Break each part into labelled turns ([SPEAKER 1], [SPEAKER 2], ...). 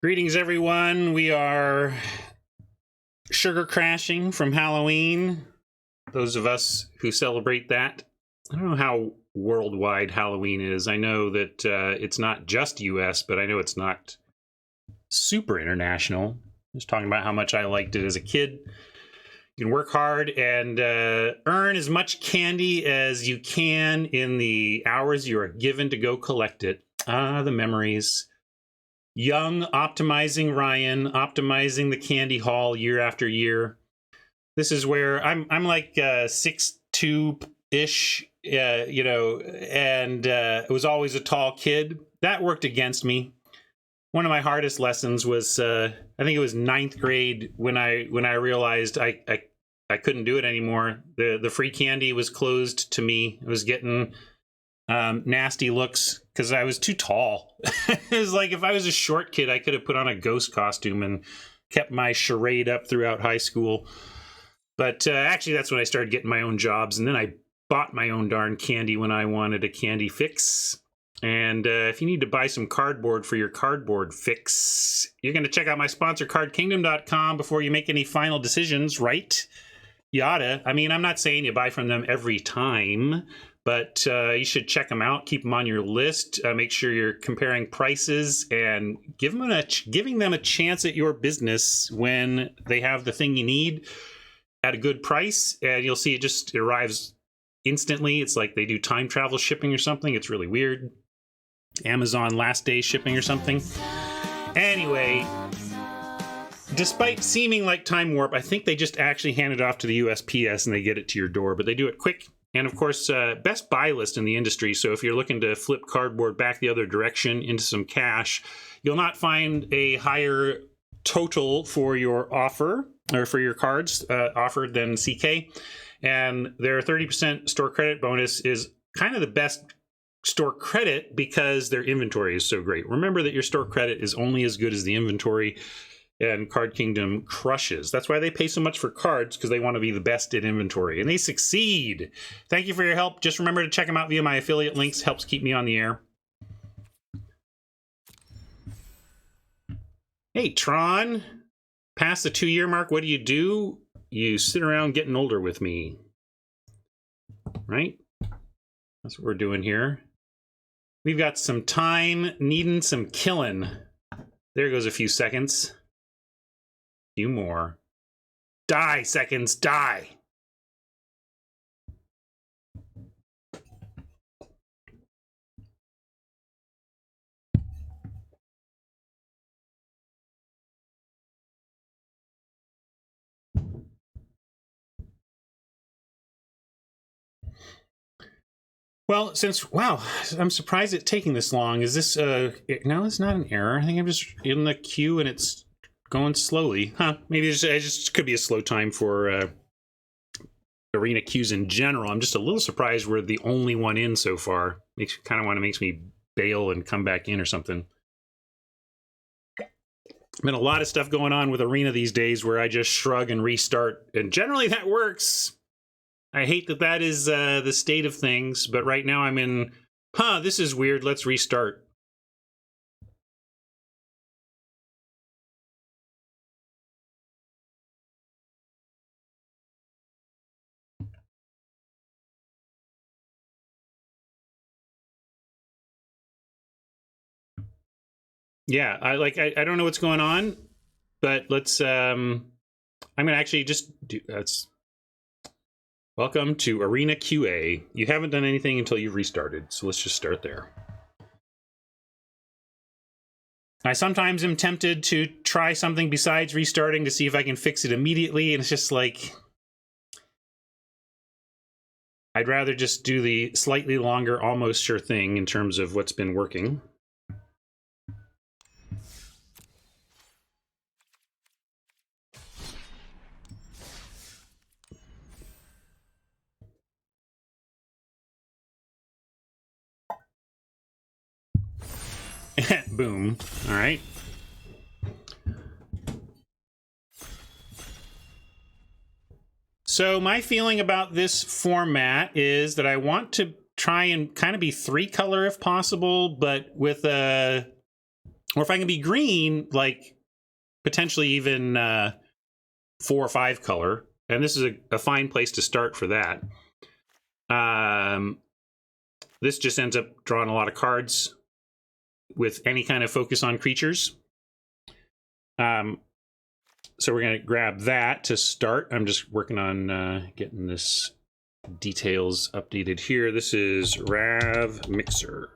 [SPEAKER 1] Greetings, everyone. We are sugar crashing from Halloween. Those of us who celebrate that. I don't know how worldwide Halloween is. I know that it's not just US, but I know it's not super international. Just talking about how much I liked it as a kid. You can work hard and earn as much candy as you can in the hours you are given to go collect it. Ah, the memories. Young, optimizing Ryan, optimizing the candy haul year after year. This is where I'm like 6'2"-ish, you know, and it was always a tall kid. That worked against me. One of my hardest lessons was, I think it was 9th grade when I realized I couldn't do it anymore. The free candy was closed to me. I was getting nasty looks because I was too tall. It was like if I was a short kid, I could have put on a ghost costume and kept my charade up throughout high school. But actually, that's when I started getting my own jobs, and then I bought my own darn candy when I wanted a candy fix. And if you need to buy some cardboard for your cardboard fix, you're going to check out my sponsor, cardkingdom.com, before you make any final decisions, right? You oughta. I mean, I'm not saying you buy from them every time, but you should check them out, keep them on your list, make sure you're comparing prices, and giving them a chance at your business when they have the thing you need at a good price. And you'll see it arrives instantly. It's like they do time travel shipping or something. It's really weird. Amazon last day shipping or something. Anyway, despite seeming like time warp, I think they just actually hand it off to the USPS and they get it to your door, but they do it quick. And of course, best buy list in the industry. So if you're looking to flip cardboard back the other direction into some cash, you'll not find a higher total for your offer or for your cards offered than CK. And their 30% store credit bonus is kind of the best store credit because their inventory is so great. Remember that your store credit is only as good as the inventory, and Card Kingdom crushes. That's why they pay so much for cards, because they want to be the best at inventory, and they succeed. Thank you for your help. Just remember to check them out via my affiliate links. Helps keep me on the air. Hey, Tron. Past the 2-year mark, what do? You sit around getting older with me. Right? That's what we're doing here. We've got some time needing some killing. There goes a few seconds. Few more. Die, seconds, die. Well, wow, I'm surprised it's taking this long. Is this, no, it's not an error. I think I'm just in the queue and it's going slowly. Huh, maybe it just could be a slow time for arena queues in general. I'm just a little surprised we're the only one in so far. Makes me bail and come back in or something. Been a lot of stuff going on with arena these days where I just shrug and restart, and generally that works. I hate that is the state of things, but right now I'm in, this is weird, let's restart. Yeah, I don't know what's going on, but let's, I'm gonna actually just do, welcome to Arena QA. You haven't done anything until you've restarted, so let's just start there. I sometimes am tempted to try something besides restarting to see if I can fix it immediately, and it's just like, I'd rather just do the slightly longer, almost sure thing in terms of what's been working. Boom. All right. So my feeling about this format is that I want to try and kind of be 3-color if possible, but with a Or if I can be green, like potentially even 4 or 5 color. And this is a fine place to start for that. This just ends up drawing a lot of cards with any kind of focus on creatures. So we're going to grab that to start. I'm just working on getting this details updated here. This is RAV Mixer.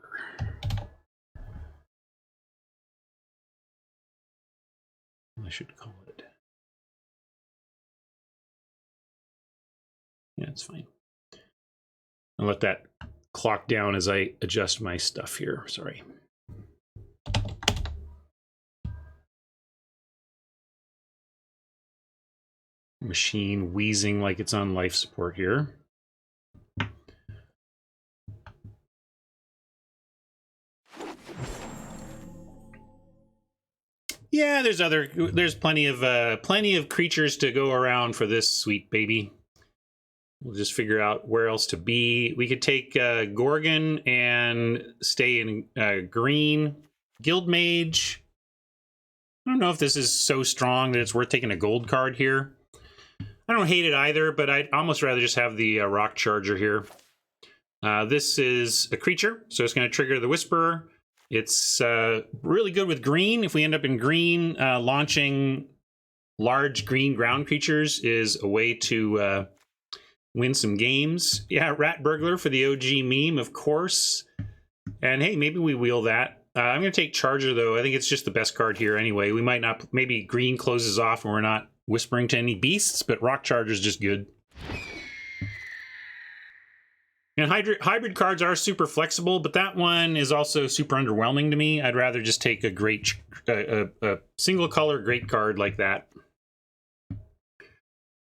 [SPEAKER 1] I should call it. Yeah, it's fine. I'll let that clock down as I adjust my stuff here. Sorry. Machine wheezing like it's on life support here. Yeah, there's plenty of creatures to go around for this sweet baby. We'll just figure out where else to be. We could take Gorgon and stay in green. Guild Mage. I don't know if this is so strong that it's worth taking a gold card here. I don't hate it either, but I'd almost rather just have the Rock Charger here. This is a creature, so it's going to trigger the Whisperer. It's really good with green. If we end up in green, launching large green ground creatures is a way to win some games. Yeah, Rat Burglar for the OG meme, of course. And hey, maybe we wheel that. I'm going to take Charger, though. I think it's just the best card here anyway. We might not... Maybe green closes off and we're not whispering to any beasts, but Rock Charger is just good. And hybrid cards are super flexible, but that one is also super underwhelming to me. I'd rather just take a single color great card like that.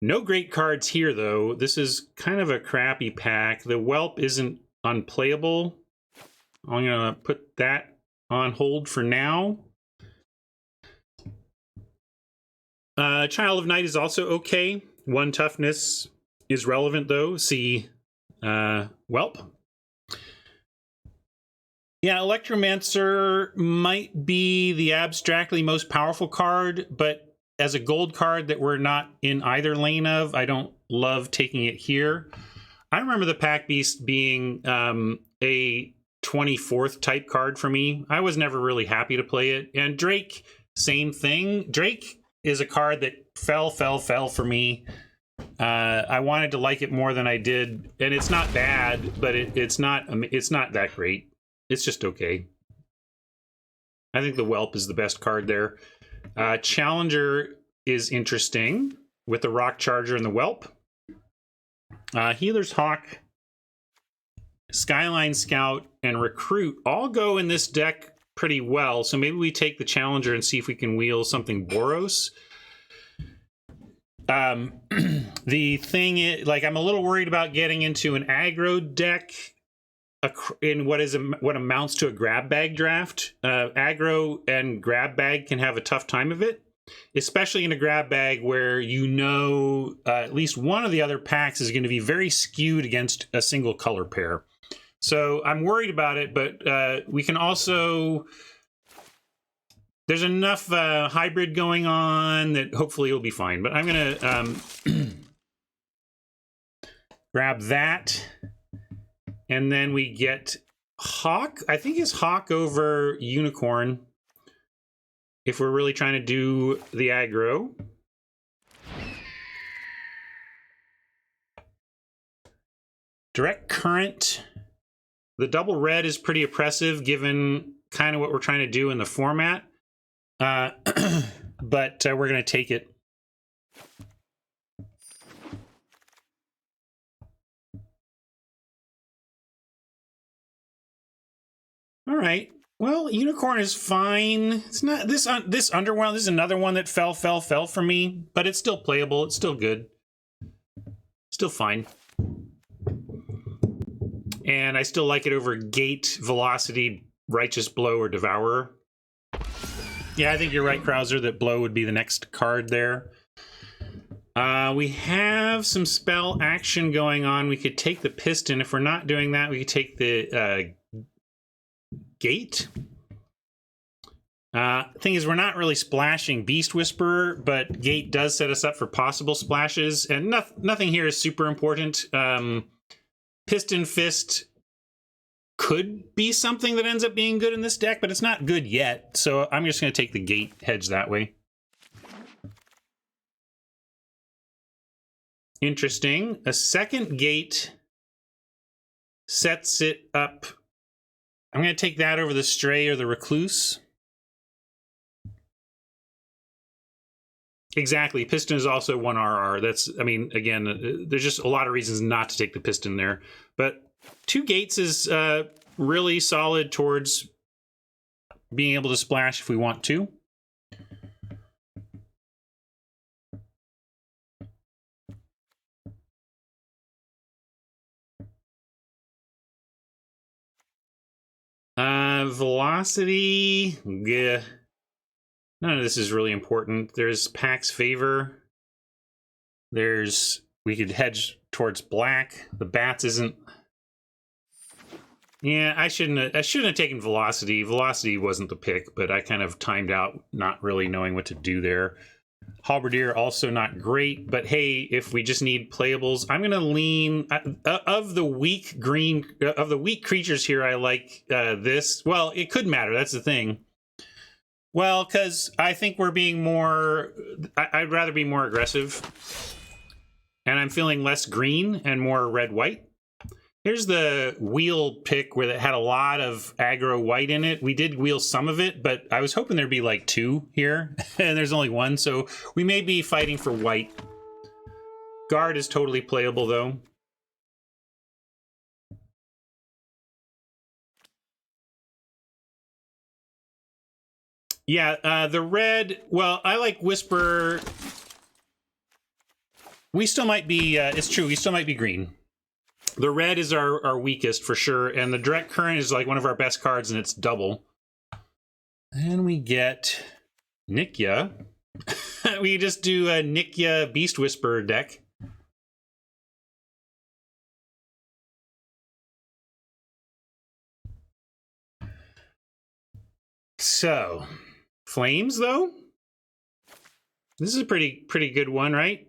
[SPEAKER 1] No great cards here, though. This is kind of a crappy pack. The Whelp isn't unplayable. I'm going to put that on hold for now. Child of Night is also okay. 1 toughness is relevant, though. See Whelp. Yeah, Electromancer might be the abstractly most powerful card, but as a gold card that we're not in either lane of, I don't love taking it here. I remember the Pack Beast being a 24th type card for me. I was never really happy to play it. And Drake, same thing. Drake is a card that fell for me. I wanted to like it more than I did, and it's not bad, but it's not that great. It's just okay. I think the Whelp is the best card there. Challenger is interesting with the Rock Charger and the Whelp. Healer's Hawk, Skyline Scout, and Recruit all go in this deck pretty well, so maybe we take the Challenger and see if we can wheel something Boros. The thing is, like, I'm a little worried about getting into an aggro deck in what amounts to a grab bag draft. Aggro and grab bag can have a tough time of it, especially in a grab bag where at least one of the other packs is going to be very skewed against a single color pair. So I'm worried about it, but we can also... There's enough hybrid going on that hopefully it'll be fine. But I'm going to grab that. And then we get Hawk. I think it's Hawk over Unicorn if we're really trying to do the aggro. Direct Current. The double red is pretty oppressive given kind of what we're trying to do in the format. But we're going to take it. All right. Well, Unicorn is fine. It's not this Underwhelm. This is another one that fell for me, but it's still playable. It's still good. Still fine. And I still like it over Gate, Velocity, Righteous Blow, or Devourer. Yeah, I think you're right, Krauser, that Blow would be the next card there. We have some spell action going on. We could take the Piston. If we're not doing that, we could take the Gate. Thing is, we're not really splashing Beast Whisperer, but Gate does set us up for possible splashes, and nothing here is super important. Piston Fist could be something that ends up being good in this deck, but it's not good yet, so I'm just going to take the Gate hedge that way. Interesting. A second Gate sets it up. I'm going to take that over the Stray or the Recluse. Exactly. Piston is also 1 RR. That's, I mean, again, there's just a lot of reasons not to take the Piston there. But 2 Gates is really solid towards being able to splash if we want to. Velocity, yeah. None of this is really important. There's Pack's Favor. We could hedge towards black. The Bats isn't. Yeah, I shouldn't have taken Velocity. Velocity wasn't the pick, but I kind of timed out not really knowing what to do there. Halberdier also not great, but hey, if we just need playables, I'm gonna lean of the weak green of the weak creatures here. I like this. Well, it could matter. That's the thing. Well, because I think we're being more. I'd rather be more aggressive, and I'm feeling less green and more red-white. Here's the wheel pick where it had a lot of aggro white in it. We did wheel some of it, but I was hoping there'd be like 2 here, and there's only 1, so we may be fighting for white. Guard is totally playable, though. Yeah, the red, well, I like Whisper. We still might be, it's true, we still might be green. The red is our weakest for sure, and the Direct Current is like one of our best cards, and it's double. And we get Nikya. We just do a Nikya Beast Whisperer deck. So, Flames, though? This is a pretty good one, right?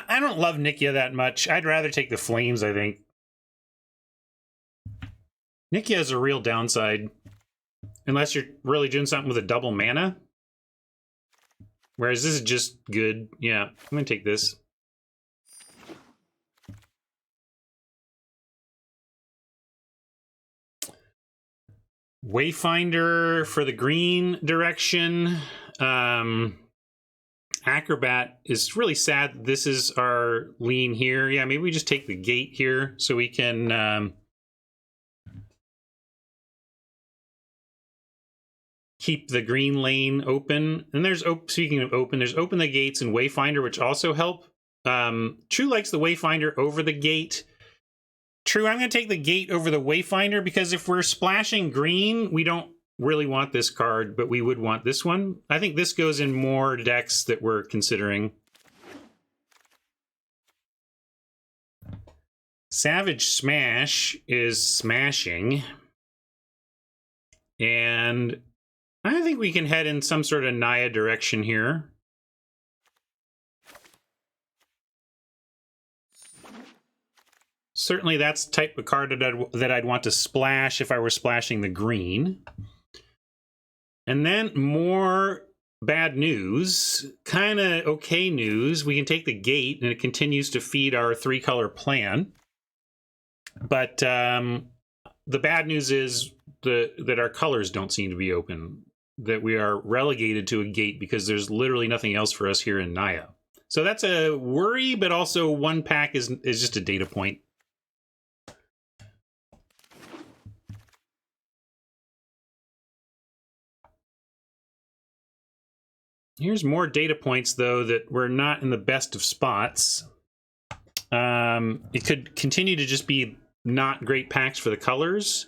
[SPEAKER 1] I don't love Nikya that much. I'd rather take the Flames, I think. Nikya is a real downside. Unless you're really doing something with a double mana. Whereas this is just good. Yeah, I'm going to take this. Wayfinder for the green direction. Acrobat is really sad. This is our lean here. Yeah, maybe we just take the Gate here so we can keep the green lane open. And there's, speaking of open, there's Open the Gates and Wayfinder, which also help. True likes the Wayfinder over the Gate. True, I'm going to take the Gate over the Wayfinder because if we're splashing green, we don't really want this card, but we would want this one. I think this goes in more decks that we're considering. Savage Smash is smashing. And I think we can head in some sort of Naya direction here. Certainly that's the type of card that I'd want to splash if I were splashing the green. And then more bad news, kind of okay news. We can take the Gate and it continues to feed our 3-color plan. But the bad news is that our colors don't seem to be open. That we are relegated to a Gate because there's literally nothing else for us here in Naya. So that's a worry, but also 1 pack is just a data point. Here's more data points, though, that we're not in the best of spots. It could continue to just be not great packs for the colors.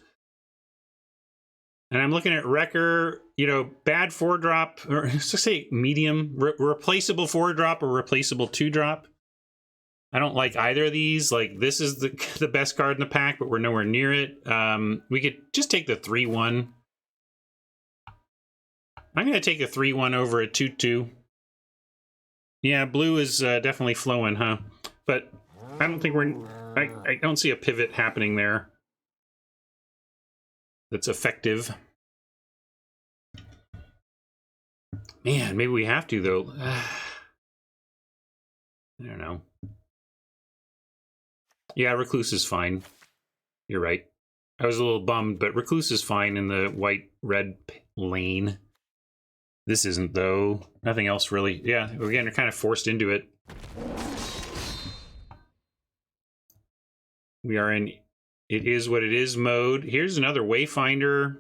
[SPEAKER 1] And I'm looking at Wrecker, you know, bad 4-drop, or let's say medium, replaceable 4-drop or replaceable 2-drop. I don't like either of these. Like, this is the best card in the pack, but we're nowhere near it. We could just take the 3-1. I'm going to take a 3-1 over a 2-2. Yeah, blue is definitely flowing, huh? But I don't think I don't see a pivot happening there that's effective. Man, maybe we have to, though. I don't know. Yeah, Recluse is fine. You're right. I was a little bummed, but Recluse is fine in the white-red lane. This isn't, though. Nothing else really. Yeah, again, we're kind of forced into it. We are in it is what it is mode. Here's another Wayfinder.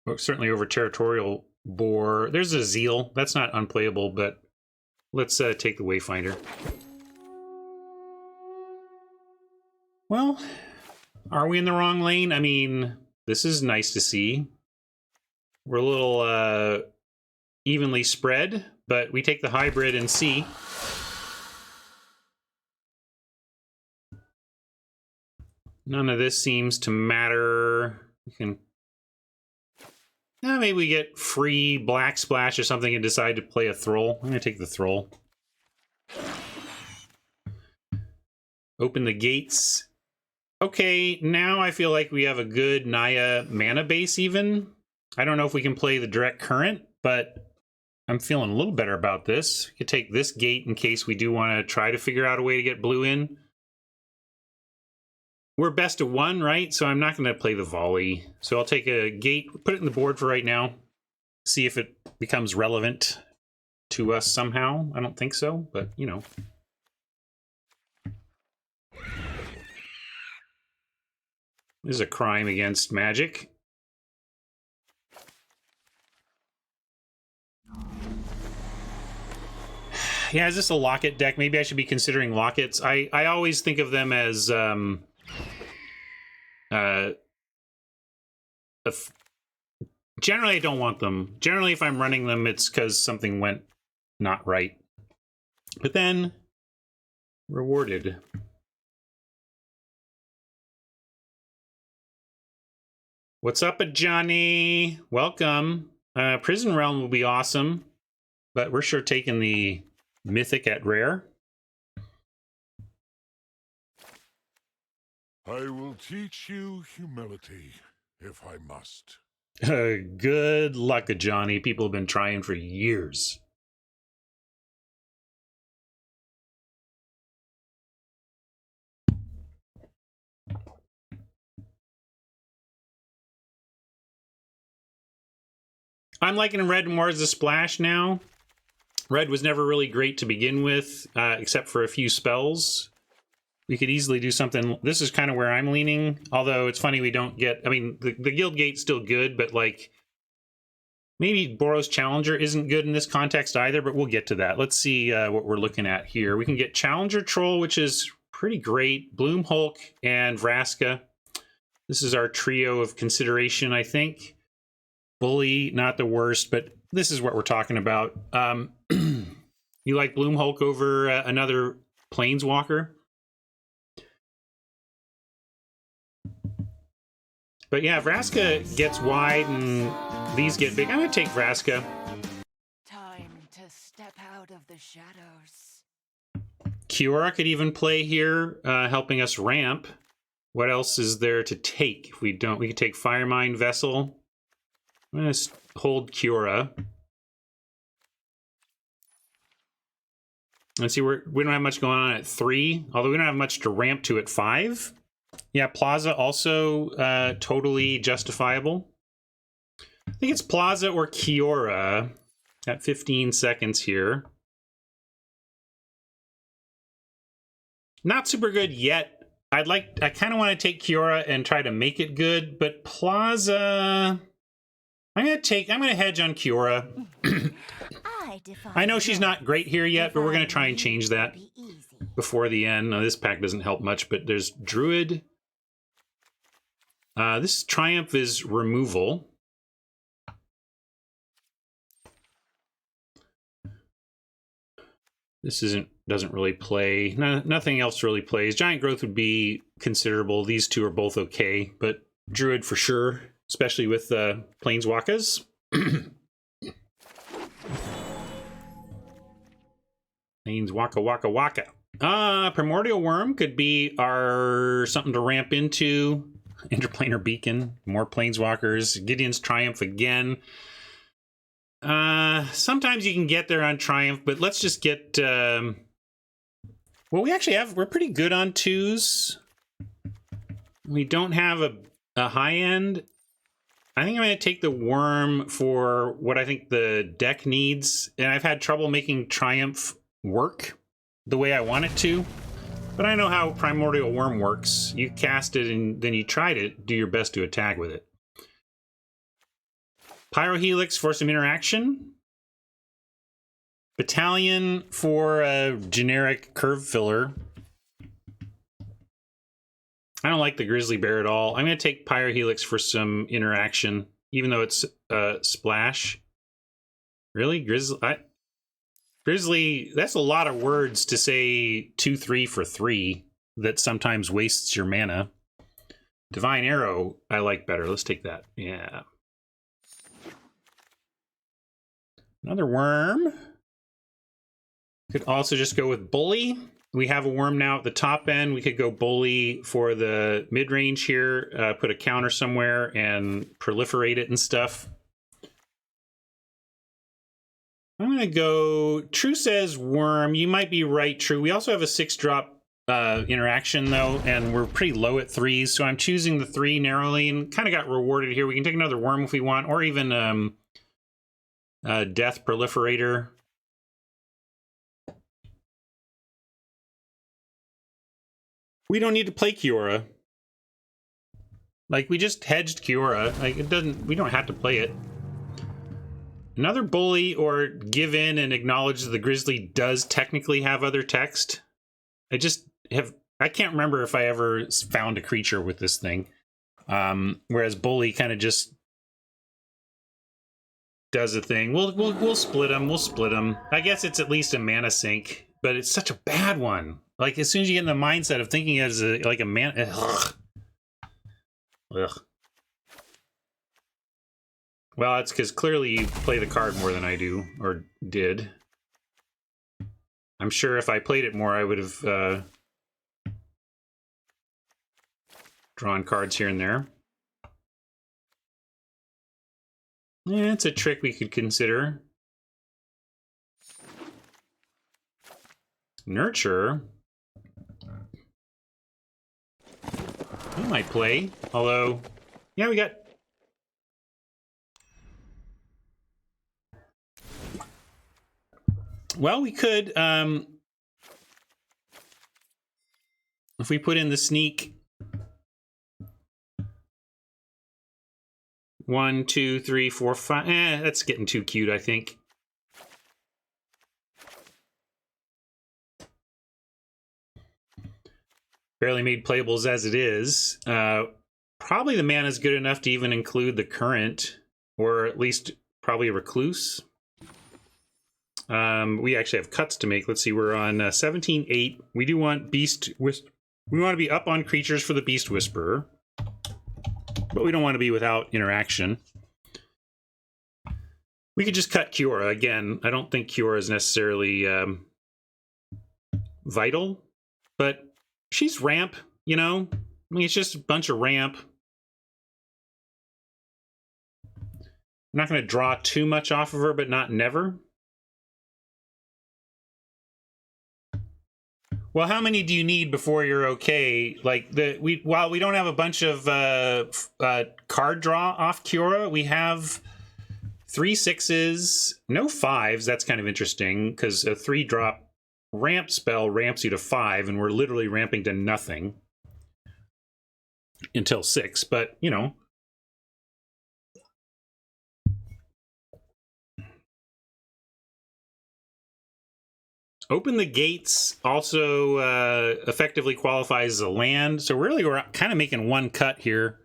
[SPEAKER 1] Well, certainly over Territorial Boar. There's a Zeal. That's not unplayable, but let's take the Wayfinder. Well, are we in the wrong lane? I mean, this is nice to see. We're a little evenly spread, but we take the hybrid and see. None of this seems to matter. We can... maybe we get free black splash or something and decide to play a Thrall. I'm going to take the Thrall. Open the gates. Okay, now I feel like we have a good Naya mana base even. I don't know if we can play the direct current, but I'm feeling a little better about this. We could take this gate in case we do want to try to figure out a way to get blue in. We're best of one, right? So I'm not going to play the volley. So I'll take a gate, put it in the board for right now. See if it becomes relevant to us somehow. I don't think so, but you know. This is a crime against Magic. Yeah, is this a Locket deck? Maybe I should be considering Lockets. I always think of them as generally I don't want them. Generally, if I'm running them, it's because something went not right. But then, rewarded. What's up, Johnny? Welcome. Prison Realm will be awesome, but we're sure taking the Mythic at rare.
[SPEAKER 2] I will teach you humility, if I must.
[SPEAKER 1] Good luck, Johnny. People have been trying for years. I'm liking red more as a splash now. Red was never really great to begin with, except for a few spells. We could easily do something. This is kind of where I'm leaning, although it's funny we don't get... I mean, the Guild Gate's still good, but like... maybe Boros Challenger isn't good in this context either, but we'll get to that. Let's see what we're looking at here. We can get Challenger Troll, which is pretty great. Bloom Hulk and Vraska. This is our trio of consideration, I think. Bully, not the worst, but this is what we're talking about. You like Bloom Hulk over another Planeswalker? But yeah, Vraska gets wide and these get big. I'm going to take Vraska.
[SPEAKER 3] Time to step out of the shadows.
[SPEAKER 1] Kiora could even play here, helping us ramp. What else is there to take? If we don't, we could take Firemind Vessel. I'm going to hold Kiora. Let's see, we don't have much going on at 3, although we don't have much to ramp to at 5. Yeah, Plaza also totally justifiable. I think it's Plaza or Kiora at 15 seconds here. Not super good yet. I kind of want to take Kiora and try to make it good, but Plaza... I'm gonna hedge on Kiora. I know she's not great here yet, but we're gonna try and change that before the end. Now, this pack doesn't help much, but there's Druid. This Triumph is removal. This doesn't really play. Nothing else really plays. Giant Growth would be considerable. These two are both okay, but Druid for sure, especially with Planeswalkers. Waka. Primordial Worm could be our something to ramp into. Interplanar Beacon, more Planeswalkers. Gideon's Triumph again. Sometimes you can get there on Triumph, but let's just get... well, we're pretty good on 2s. We don't have a high end. I think I'm going to take the Worm for what I think the deck needs. And I've had trouble making Triumph work the way I want it to. But I know how Primordial Worm works. You cast it and then you try to do your best to attack with it. Pyrohelix for some interaction. Battalion for a generic curve filler. I don't like the Grizzly Bear at all. I'm going to take Pyrohelix for some interaction, even though it's splash. Really? Grizzly, that's a lot of words to say 2/3 for 3 that sometimes wastes your mana. Divine Arrow, I like better. Let's take that. Yeah. Another Worm. Could also just go with Bully. We have a Worm now at the top end. We could go Bully for the mid-range here, put a counter somewhere and proliferate it and stuff. I'm going to go... True says Worm. You might be right, True. We also have a 6-drop interaction, though, and we're pretty low at 3s, so I'm choosing the 3 narrowly and kind of got rewarded here. We can take another Worm if we want, or even Death Proliferator. We don't need to play Kiora. Like, we just hedged Kiora. Like, we don't have to play it. Another Bully or give in and acknowledge that the Grizzly does technically have other text. I can't remember if I ever found a creature with this thing. Whereas Bully kind of just does a thing. We'll split them. We'll split them. I guess it's at least a mana sink, but it's such a bad one. Like, as soon as you get in the mindset of thinking as like a mana... Ugh. Well, it's because clearly you play the card more than I do, or did. I'm sure if I played it more, I would have drawn cards here and there. Yeah, it's a trick we could consider. Nurture. We might play, although, yeah, we got... Well, we could, if we put in the sneak. 1, 2, 3, 4, 5. That's getting too cute, I think. Barely made playables as it is. Probably the mana is good enough to even include the current, or at least probably a Recluse. We actually have cuts to make. Let's see, we're on 17-8. We do want Beast Whisper. We want to be up on creatures for the Beast Whisperer, but we don't want to be without interaction. We could just cut Kiora. Again, I don't think Kiora is necessarily vital, but she's ramp, you know? I mean, it's just a bunch of ramp. I'm not going to draw too much off of her, but not never. Well, how many do you need before you're okay? Like, while we don't have a bunch of card draw off Kiora, we have 3 6s, no 5s. That's kind of interesting, because a 3-drop ramp spell ramps you to 5, and we're literally ramping to nothing until 6, but, you know. Open the Gates also effectively qualifies as a land, so really we're kind of making one cut here.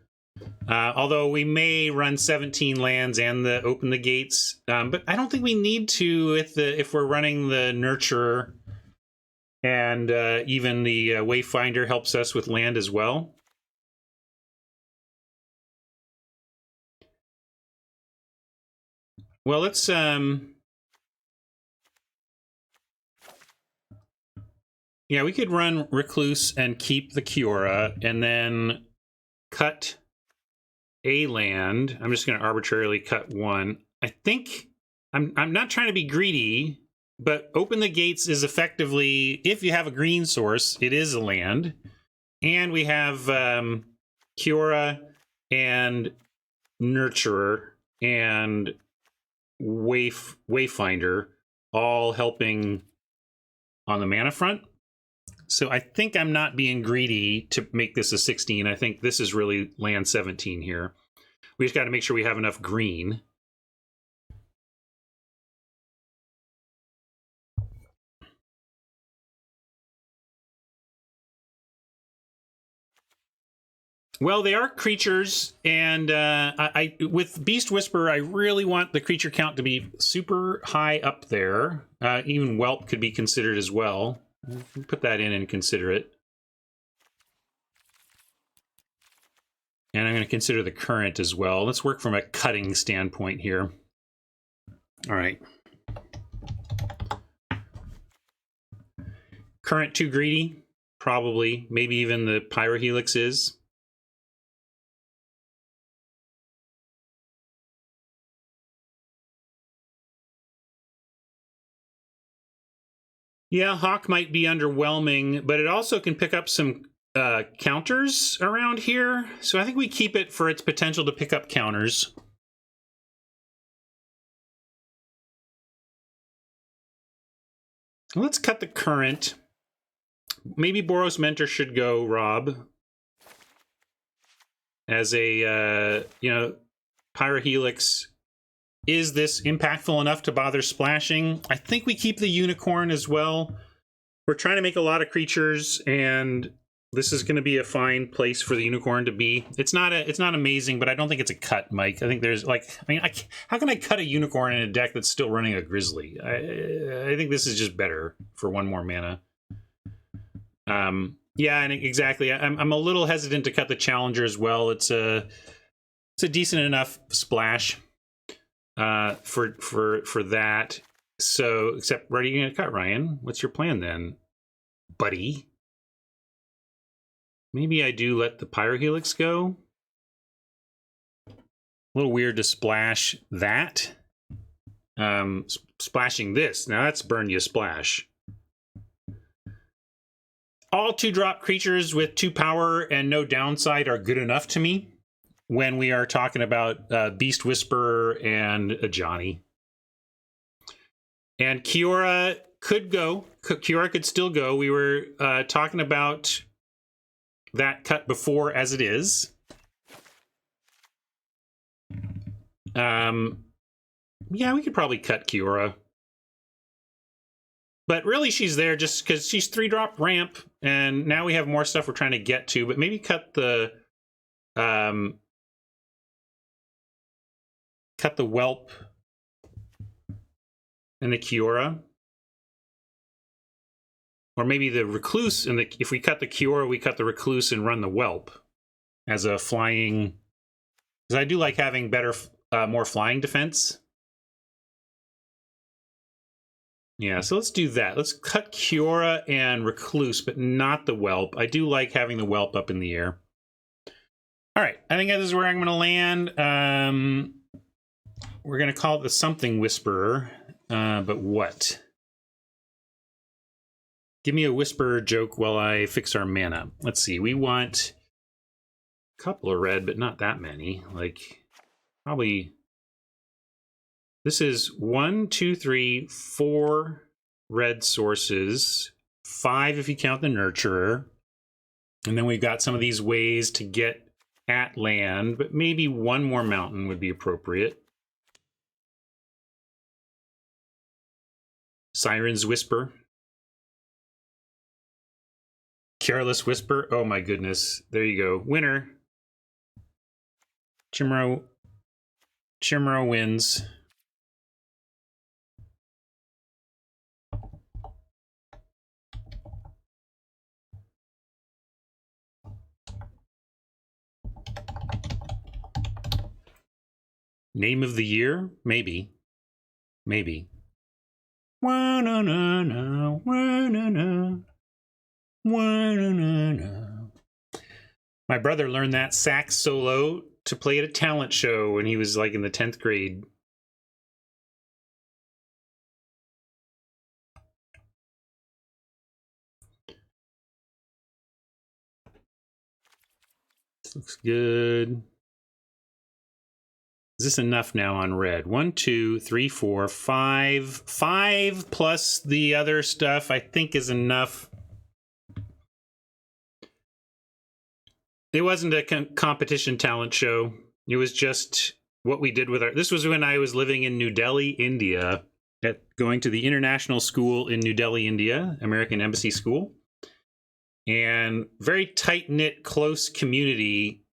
[SPEAKER 1] Although we may run 17 lands and open the gates, but I don't think we need to if we're running the Nurturer, and even the Wayfinder helps us with land as well. Well, let's yeah, we could run Recluse and keep the Kiora, and then cut a land. I'm just going to arbitrarily cut one. I think I'm not trying to be greedy, but Open the Gates is effectively, if you have a green source, it is a land, and we have Kiora and Nurturer and Wayfinder all helping on the mana front. So I think I'm not being greedy to make this a 16. I think this is really land 17 here. We just got to make sure we have enough green. Well, they are creatures, and I with Beast Whisperer, I really want the creature count to be super high up there. Even Whelp could be considered as well. Put that in and consider it. And I'm going to consider the current as well. Let's work from a cutting standpoint here. All right. Current too greedy? Probably. Maybe even the Pyrohelix is. Yeah, Hawk might be underwhelming, but it also can pick up some counters around here. So I think we keep it for its potential to pick up counters. Let's cut the current. Maybe Boros Mentor should go, Rob. As a, Pyrohelix. Is this impactful enough to bother splashing? I think we keep the Unicorn as well. We're trying to make a lot of creatures, and this is going to be a fine place for the Unicorn to be. It's not amazing, but I don't think it's a cut, Mike. I think there's how can I cut a Unicorn in a deck that's still running a Grizzly? I think this is just better for one more mana. Yeah, and exactly. I'm a little hesitant to cut the Challenger as well. It's a decent enough splash for that. So, except, where are you going to cut, Ryan? What's your plan then, buddy? Maybe I do let the Pyrohelix go. A little weird to splash that. Splashing this. Now that's burn you splash. All 2-drop creatures with 2 power and no downside are good enough to me when we are talking about Beast Whisperer and a Johnny. And Kiora could go. Kiora could still go. We were talking about that cut before as it is. Yeah, we could probably cut Kiora. But really she's there just because she's 3-drop ramp, and now we have more stuff we're trying to get to, but maybe cut the Whelp and the Kiora. Or maybe the Recluse, and if we cut the Kiora, we cut the Recluse and run the Whelp as a flying. Because I do like having better, more flying defense. Yeah, so let's do that. Let's cut Kiora and Recluse, but not the Whelp. I do like having the Whelp up in the air. All right, I think this is where I'm going to land. We're going to call it the Something Whisperer, but what? Give me a Whisperer joke while I fix our mana. Let's see, we want a couple of red, but not that many. Like, probably... This is 1, 2, 3, 4 red sources, 5 if you count the Nurturer. And then we've got some of these ways to get at land, but maybe one more mountain would be appropriate. Siren's Whisper. Kiorless Whisper. Oh my goodness. There you go. Winner. Chimero wins. Name of the year? Maybe. Maybe. Wa-na-na-na, wa-na-na, wa-na-na-na. My brother learned that sax solo to play at a talent show when he was like in the 10th grade. This looks good. Is this enough now on red? 1, 2, 3, 4, 5. 5 plus the other stuff I think is enough. It wasn't a competition talent show. It was just what we did with our... This was when I was living in New Delhi, India, going to the international school in New Delhi, India, American Embassy School. And very tight-knit, close community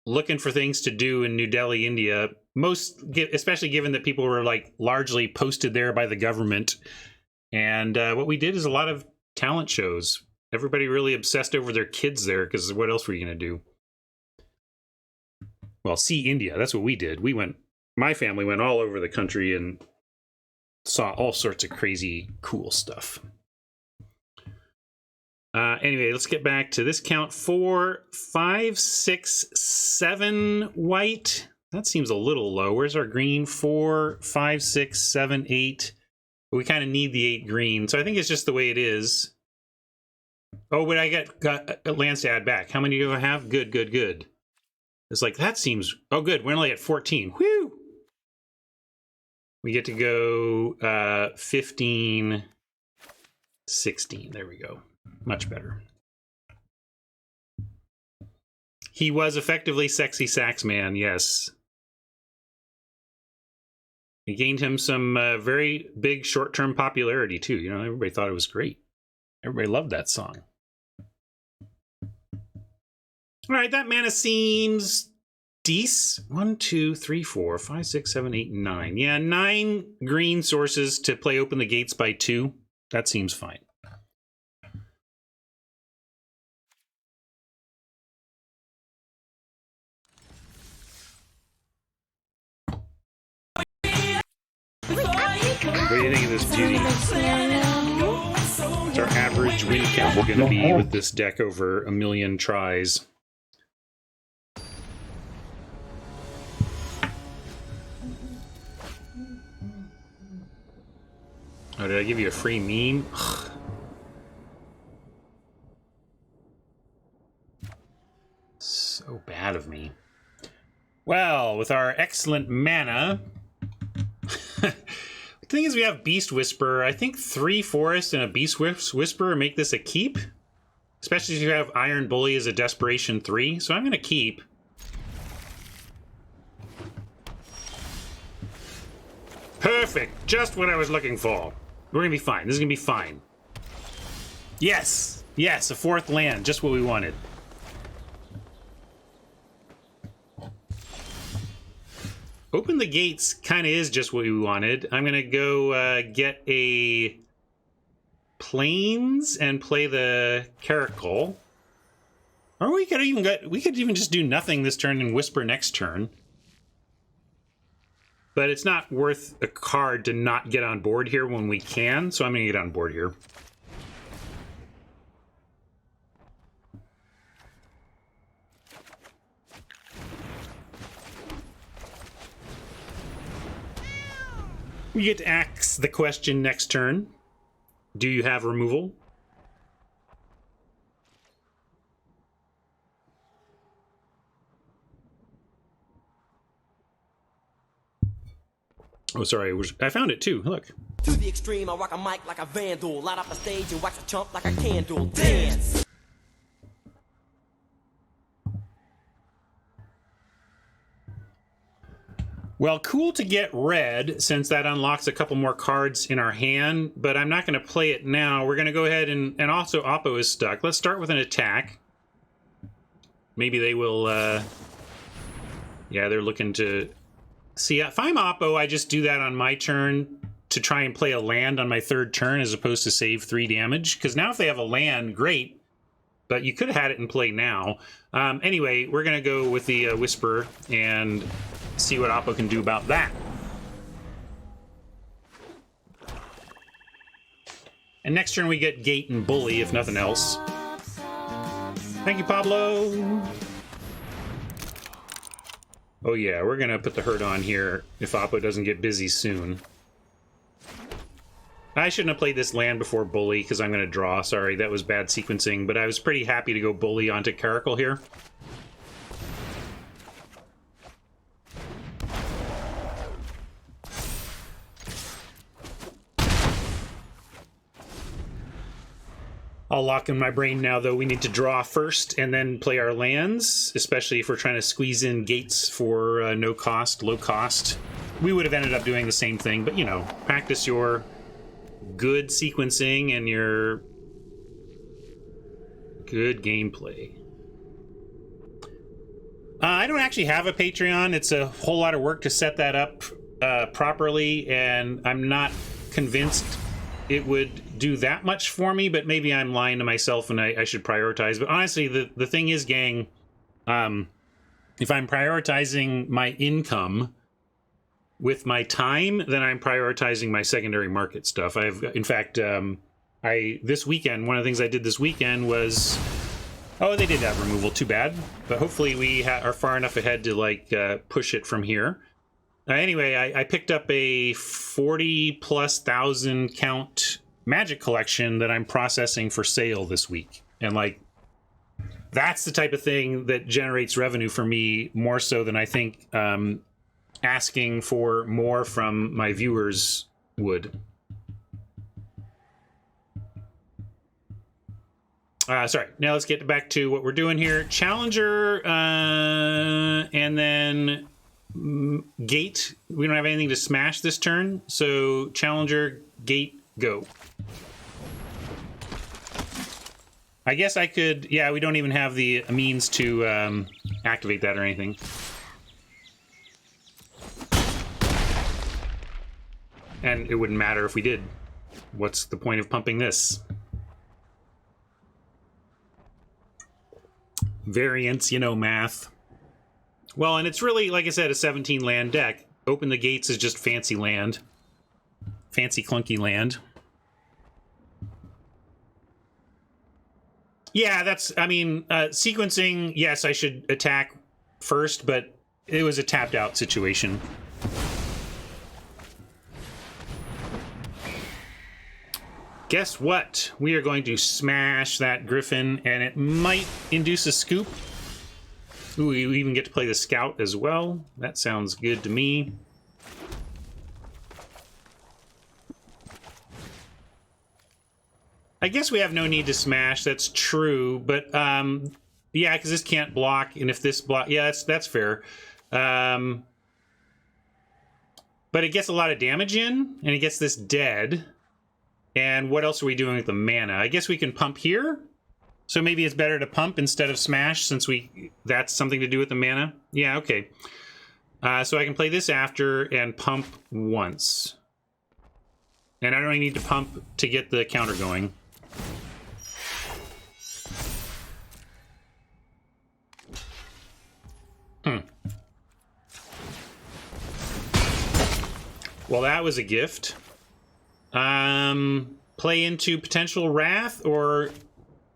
[SPEAKER 1] looking for things to do in New Delhi, India. Especially given that people were like largely posted there by the government. And what we did is a lot of talent shows. Everybody really obsessed over their kids there, because what else were you going to do? Well, see India. That's what we did. My family went all over the country and saw all sorts of crazy, cool stuff. Anyway, let's get back to this count. 4, 5, 6, 7 white. That seems a little low. Where's our green? 4, 5, 6, 7, 8. We kind of need the 8 green. So I think it's just the way it is. Oh, but I got lands to add back. How many do I have? Good, good, good. It's like, that seems... Oh, good. We're only at 14. Whew! We get to go 15, 16. There we go. Much better. He was effectively Sexy Sax Man, yes. He gained him some very big short-term popularity, too. You know, everybody thought it was great. Everybody loved that song. All right, that mana seems decent. 1, 2, 3, 4, 5, 6, 7, 8, 9. Yeah, 9 green sources to play Open the Gates by 2. That seems fine. What do you think of this beauty? What's our average win count going to be with this deck over a million tries? Oh, did I give you a free meme? Ugh. So bad of me. Well, with our excellent mana... The thing is, we have Beast Whisperer. I think 3 Forest and a Beast Whisperer make this a keep. Especially if you have Iron Bully as a Desperation 3. So I'm going to keep. Perfect. Just what I was looking for. We're going to be fine. This is going to be fine. Yes. Yes, a 4th land. Just what we wanted. Open the Gates kind of is just what we wanted. I'm going to go get a Plains and play the Caracal. Or we could even just do nothing this turn and Whisper next turn. But it's not worth a card to not get on board here when we can, so I'm going to get on board here. We get to ask the question next turn. Do you have removal? Oh, sorry. I found it too. Look.
[SPEAKER 4] To the extreme, I rock a mic like a vandal. Light up the stage and wax a chump like a candle. Dance!
[SPEAKER 1] Well, cool to get red, since that unlocks a couple more cards in our hand, but I'm not going to play it now. We're going to go ahead and also Oppo is stuck. Let's start with an attack. Maybe they will Yeah, they're looking to... See, if I'm Oppo, I just do that on my turn to try and play a land on my third turn as opposed to save 3 damage. Because now if they have a land, great. But you could have had it in play now. Anyway, we're going to go with the Whisper and see what Oppo can do about that. And next turn we get Gate and Bully, if nothing else. Thank you, Pablo. Oh yeah, we're going to put the hurt on here if Oppo doesn't get busy soon. I shouldn't have played this land before Bully because I'm going to draw. Sorry, that was bad sequencing, but I was pretty happy to go Bully onto Caracal here. I'll lock in my brain now, though. We need to draw first and then play our lands, especially if we're trying to squeeze in gates for no cost, low cost. We would have ended up doing the same thing, but, you know, practice your good sequencing and your good gameplay. I don't actually have a Patreon. It's a whole lot of work to set that up properly, and I'm not convinced it would do that much for me, but maybe I'm lying to myself and I should prioritize. But honestly, the thing is, gang, if I'm prioritizing my income with my time, then I'm prioritizing my secondary market stuff. In fact, this weekend, one of the things I did this weekend was, oh, they did have removal, too bad. But hopefully we are far enough ahead to like push it from here. Anyway, I picked up a 40+ thousand count Magic collection that I'm processing for sale this week. And like, that's the type of thing that generates revenue for me more so than I think asking for more from my viewers would. Sorry, now let's get back to what we're doing here. Challenger, and then Gate. We don't have anything to smash this turn, so Challenger, Gate, go. I guess I could... Yeah, we don't even have the means to activate that or anything. And it wouldn't matter if we did. What's the point of pumping this? Variance, you know, math. Well, and it's really, like I said, a 17 land deck. Open the Gates is just fancy land. Fancy clunky land. Yeah, that's, I mean, sequencing, yes, I should attack first, but it was a tapped out situation. Guess what? We are going to smash that Griffin, and it might induce a scoop. Ooh, we even get to play the Scout as well. That sounds good to me. I guess we have no need to smash, that's true, but yeah, because this can't block, and if this block, yeah, that's fair. But it gets a lot of damage in, and it gets this dead. And what else are we doing with the mana? I guess we can pump here. So maybe it's better to pump instead of smash, since that's something to do with the mana. Yeah, okay. So I can play this after and pump once. And I don't even need to pump to get the counter going. Well, that was a gift. Play into potential Wrath or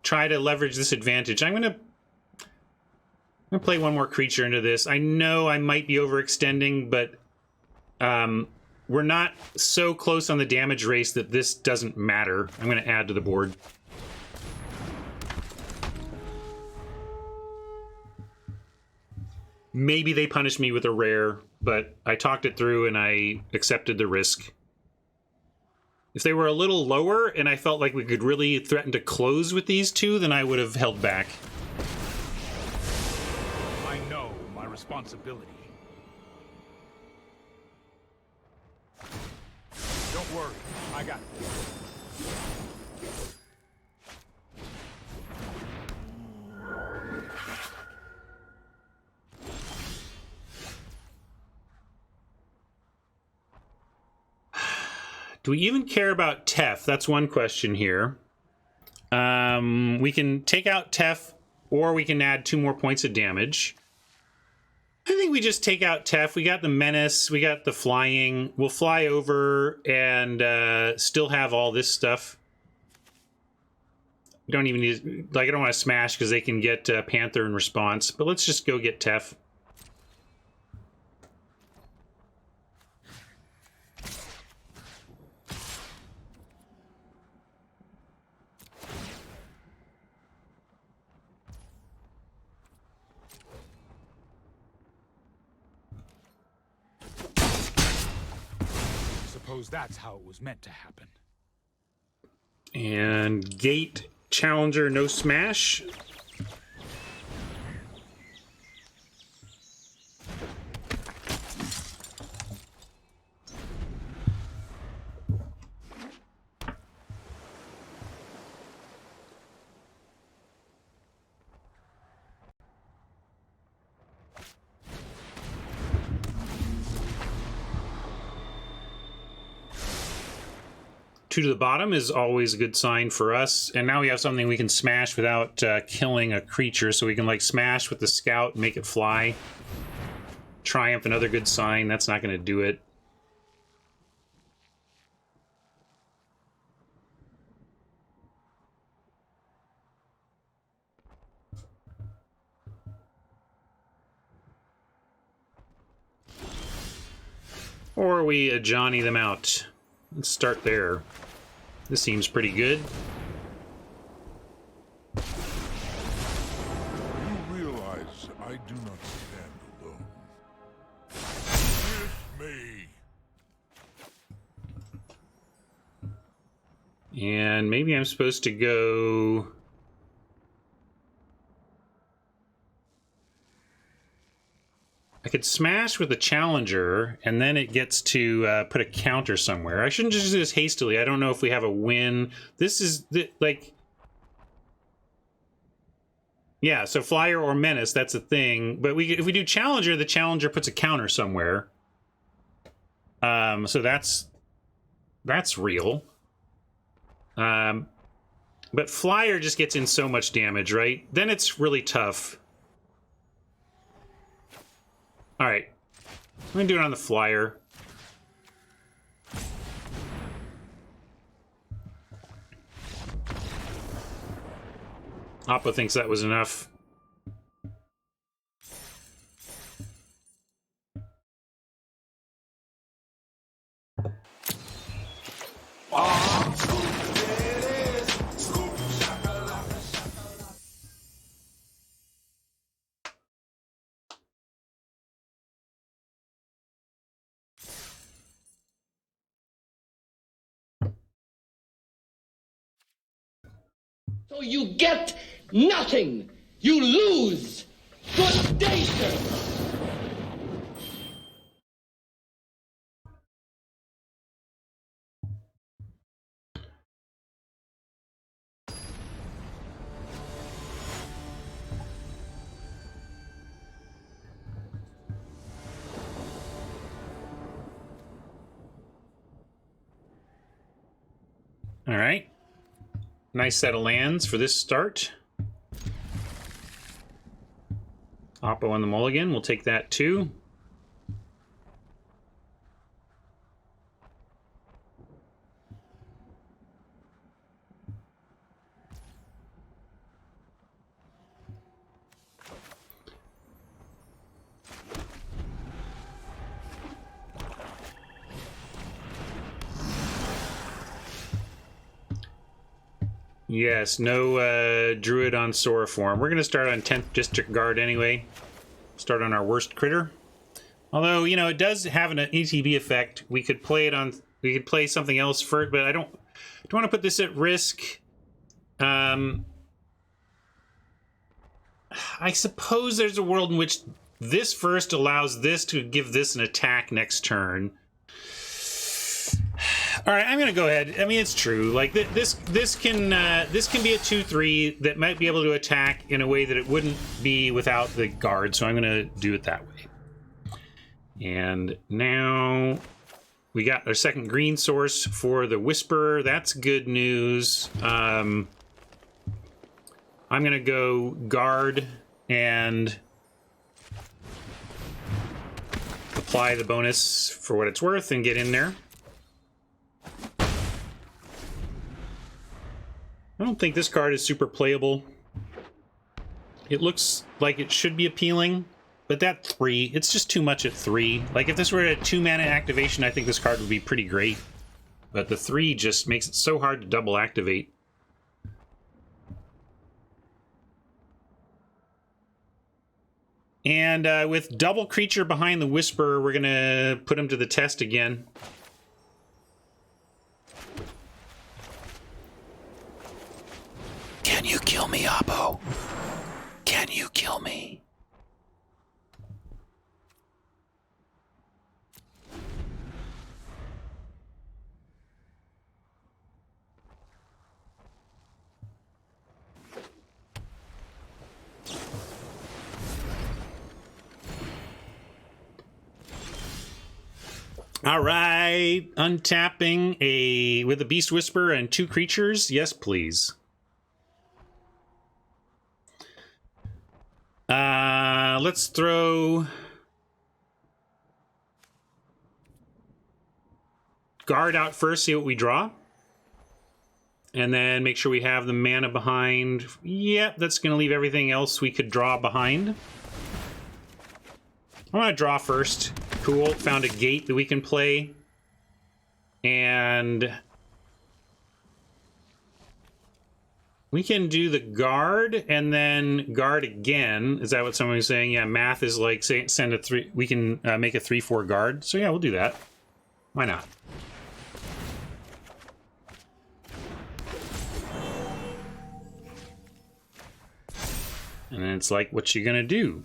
[SPEAKER 1] try to leverage this advantage. I'm gonna play one more creature into this. I know I might be overextending, but we're not so close on the damage race that this doesn't matter. I'm gonna add to the board. Maybe they punish me with a rare, but I talked it through and I accepted the risk. If they were a little lower and I felt like we could really threaten to close with these two, then I would have held back.
[SPEAKER 2] I know my responsibility. Don't worry, I got it.
[SPEAKER 1] Do we even care about Tef? That's one question here. We can take out Tef, or we can add 2 more points of damage. I think we just take out Tef. We got the menace, we got the flying. We'll fly over and still have all this stuff. We don't even need, like, I don't want to smash because they can get Panther in response, but let's just go get Tef.
[SPEAKER 5] Suppose that's how it was meant to happen.
[SPEAKER 1] And gate challenger, no smash. Two to the bottom is always a good sign for us. And now we have something we can smash without killing a creature. So we can like smash with the scout and make it fly. Triumph, another good sign. That's not going to do it. Or we Johnny them out. Let's start there. This seems pretty good.
[SPEAKER 2] You realize I do not stand alone. With me.
[SPEAKER 1] And maybe I'm supposed to go... I could smash with the challenger, and then it gets to put a counter somewhere. I shouldn't just do this hastily. I don't know if we have a win. This is, like... Yeah, so flyer or menace, that's a thing. But if we do challenger, the challenger puts a counter somewhere. So that's real. But flyer just gets in so much damage, right? Then it's really tough. All right, I'm gonna do it on the flyer. Oppo thinks that was enough.
[SPEAKER 6] So you get nothing. You lose. Good day, sir.
[SPEAKER 1] All right. Nice set of lands for this start. Oppo on the mulligan, we'll take that too. Yes, no Druid on Soroform. We're going to start on 10th District Guard anyway. Start on our worst critter. Although, you know, it does have an ETB effect. We could play it on... We could play something else first, but I don't want to put this at risk. I suppose there's a world in which this first allows this to give this an attack next turn. All right, I'm gonna go ahead. I mean, it's true. Like this can be a 2/3 that might be able to attack in a way that it wouldn't be without the guard. So I'm gonna do it that way. And now We got our second green source for the Whisperer. That's good news. I'm going to go guard and apply the bonus for what it's worth and get in there. I don't think this card is super playable. It looks like it should be appealing, but that 3, it's just too much at 3. Like, if this were a 2-mana activation, I think this card would be pretty great. But the 3 just makes it so hard to double activate. And with double creature behind the Whisperer, we're going to put him to the test again. Can you kill me, Oppo? Can you kill me? All right, untapping with a Beast Whisperer and 2 creatures. Yes, please. Let's throw guard out first, see what we draw. And then make sure we have the mana behind. Yep, that's going to leave everything else we could draw behind. I want to draw first. Cool, found a gate that we can play. And we can do the guard and then guard again. Is that what someone was saying? Yeah, math is like send a 3. We can make a 3/4 guard. So yeah, we'll do that. Why not? And then it's like, what you gonna do?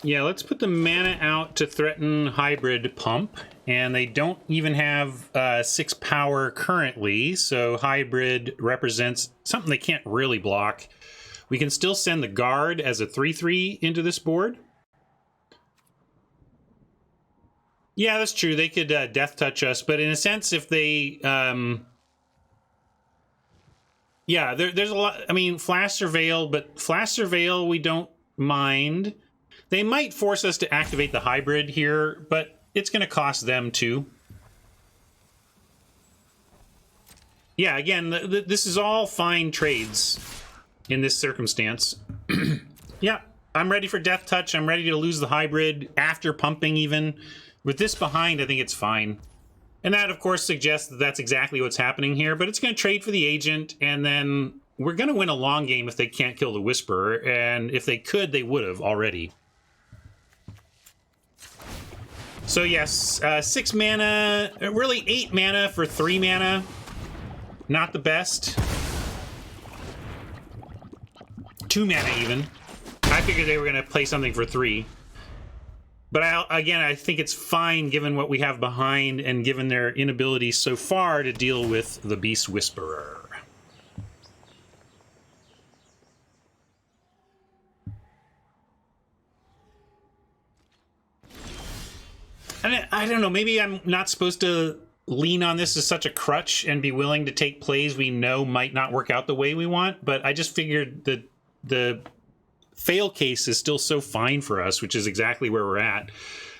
[SPEAKER 1] Yeah, let's put the mana out to threaten Hybrid Pump. And they don't even have 6 power currently, so Hybrid represents something they can't really block. We can still send the Guard as a 3/3 into this board. Yeah, that's true. They could Death Touch us, but in a sense, if they... yeah, there's a lot... I mean, Flash Surveil, but Flash Surveil we don't mind. They might force us to activate the Hybrid here, but it's going to cost them too. Yeah, again, this is all fine trades in this circumstance. Yeah, I'm ready for Death Touch. I'm ready to lose the Hybrid after pumping even. With this behind, I think it's fine. And that, of course, suggests that that's exactly what's happening here, but it's going to trade for the Agent, and then we're going to win a long game if they can't kill the Whisperer, and if they could, they would have already. So yes, 6 mana, really 8 mana for 3 mana. Not the best. 2 mana even. I figured they were going to play something for 3. But again, I think it's fine given what we have behind and given their inability so far to deal with the Beast Whisperer. I don't know, maybe I'm not supposed to lean on this as such a crutch and be willing to take plays we know might not work out the way we want, but I just figured that the fail case is still so fine for us, which is exactly where we're at.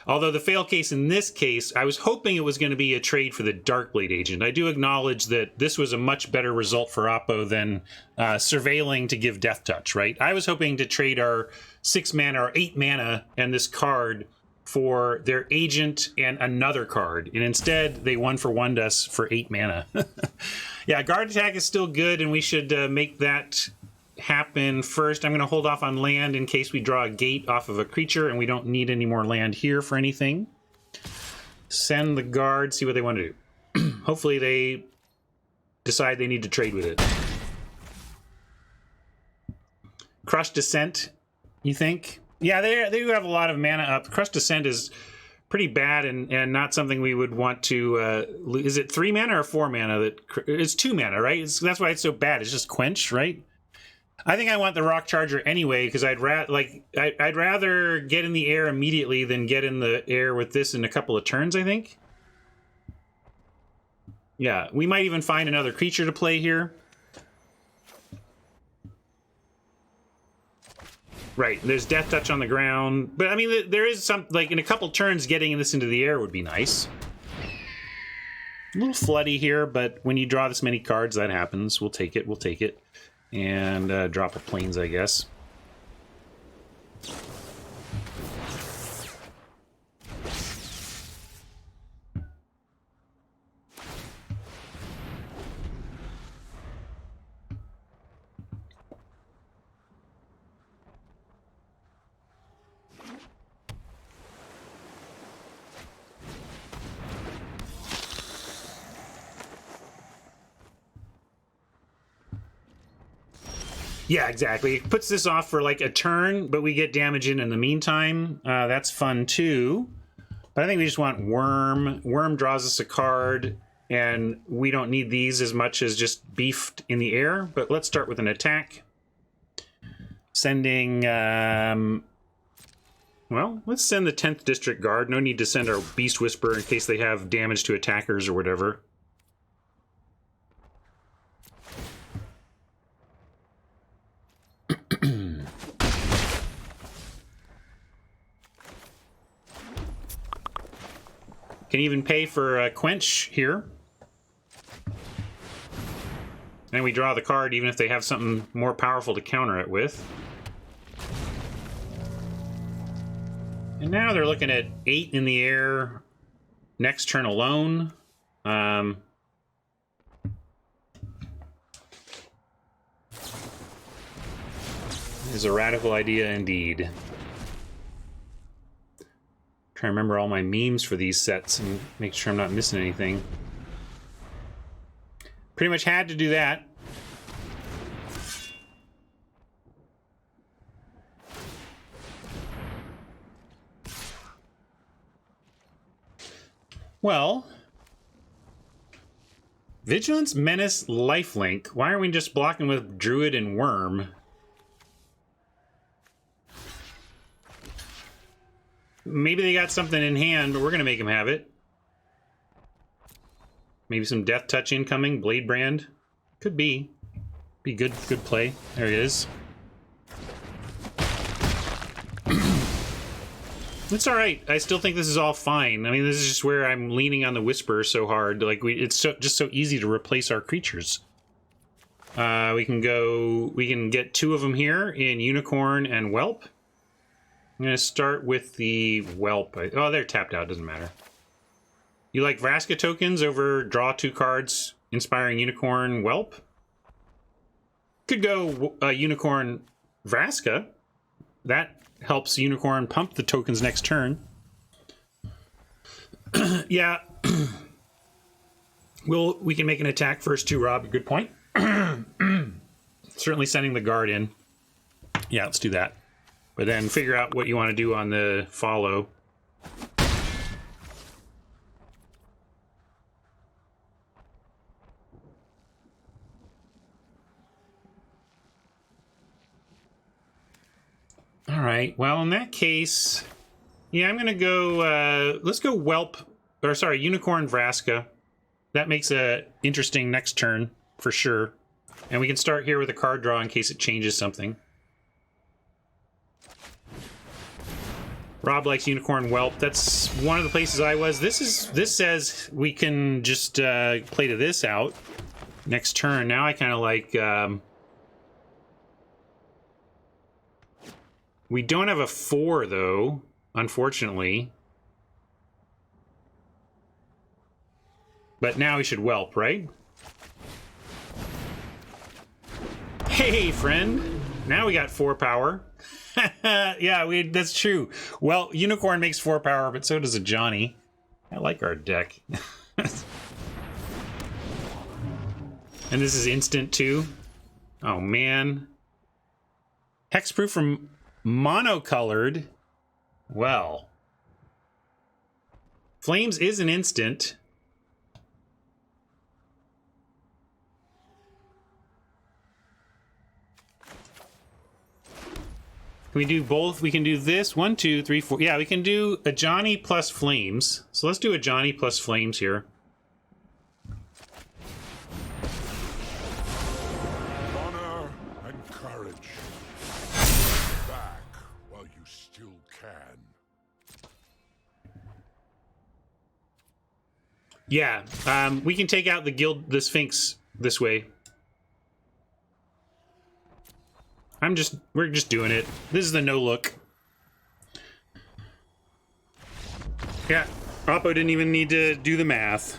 [SPEAKER 1] Although the fail case in this case, I was hoping it was going to be a trade for the Darkblade Agent. I do acknowledge that this was a much better result for Oppo than surveilling to give Death Touch, right? I was hoping to trade our 6 mana or 8 mana and this card for their Agent and another card, and instead they 1-for-1'd us for 8 mana. Yeah, Guard Attack is still good, and we should make that happen first. I'm going to hold off on land in case we draw a gate off of a creature, and we don't need any more land here for anything. Send the Guard, see what they want to do. Hopefully they decide they need to trade with it. Crush Descent, you think? Yeah, they do have a lot of mana up. Crush Descent is pretty bad and not something we would want to... is it 3 mana or 4 mana? It's 2 mana, right? That's why it's so bad. It's just Quench, right? I think I want the Rock Charger anyway, because I'd rather get in the air immediately than get in the air with this in a couple of turns, I think. Yeah, we might even find another creature to play here. Right, there's Death Touch on the ground. But, I mean, there is some... Like, in a couple turns, getting this into the air would be nice. A little floody here, but when you draw this many cards, that happens. We'll take it, we'll take it. And drop a Plains, I guess. Yeah, exactly. It puts this off for like a turn, but we get damage in the meantime. That's fun too. But I think we just want Worm. Worm draws us a card, and we don't need these as much as just beefed in the air. But let's start with an attack. Sending... well, let's send the 10th District Guard. No need to send our Beast Whisperer in case they have damage to attackers or whatever. Can even pay for a Quench here. And we draw the card even if they have something more powerful to counter it with. And now they're looking at 8 in the air next turn alone. Is a radical idea indeed. Trying to remember all my memes for these sets and make sure I'm not missing anything. Pretty much had to do that. Well, Vigilance, Menace, Lifelink. Why aren't we just blocking with Druid and Worm? Maybe they got something in hand, but we're going to make them have it. Maybe some Death Touch incoming. Blade Brand. Could be. Be good play. There it is. It's alright. I still think this is all fine. I mean, this is just where I'm leaning on the Whisperer so hard. Like, it's just so easy to replace our creatures. We can get 2 of them here in Unicorn and Whelp. I'm going to start with the Whelp. Oh, they're tapped out. Doesn't matter. You like Vraska tokens over draw 2 cards, Inspiring Unicorn, Whelp? Could go Unicorn Vraska. That helps Unicorn pump the tokens next turn. Yeah. We can make an attack first too, Rob. Good point. Certainly sending the guard in. Yeah, let's do that. But then figure out what you want to do on the follow. All right. Well, in that case, yeah, I'm going to go... let's go Whelp... Or, sorry, Unicorn Vraska. That makes a interesting next turn, for sure. And we can start here with a card draw in case it changes something. Rob likes Unicorn Whelp. That's one of the places I was. This says we can just play to this out next turn. Now I kind of like... we don't have a 4, though, unfortunately. But now we should Whelp, right? Hey, friend! Now we got 4 power. Yeah, that's true. Well, Unicorn makes 4 power, but so does a Johnny. I like our deck. And this is instant too. Oh man. Hexproof from monocolored. Well. Flames is an instant. Can we do both? We can do this. 1, 2, 3, 4. Yeah, we can do a Johnny plus flames. So let's do a Johnny plus flames here.
[SPEAKER 2] Honor and courage. Back while you still can.
[SPEAKER 1] Yeah, we can take out the Sphinx this way. We're just doing it. This is the no look. Yeah, Oppo didn't even need to do the math.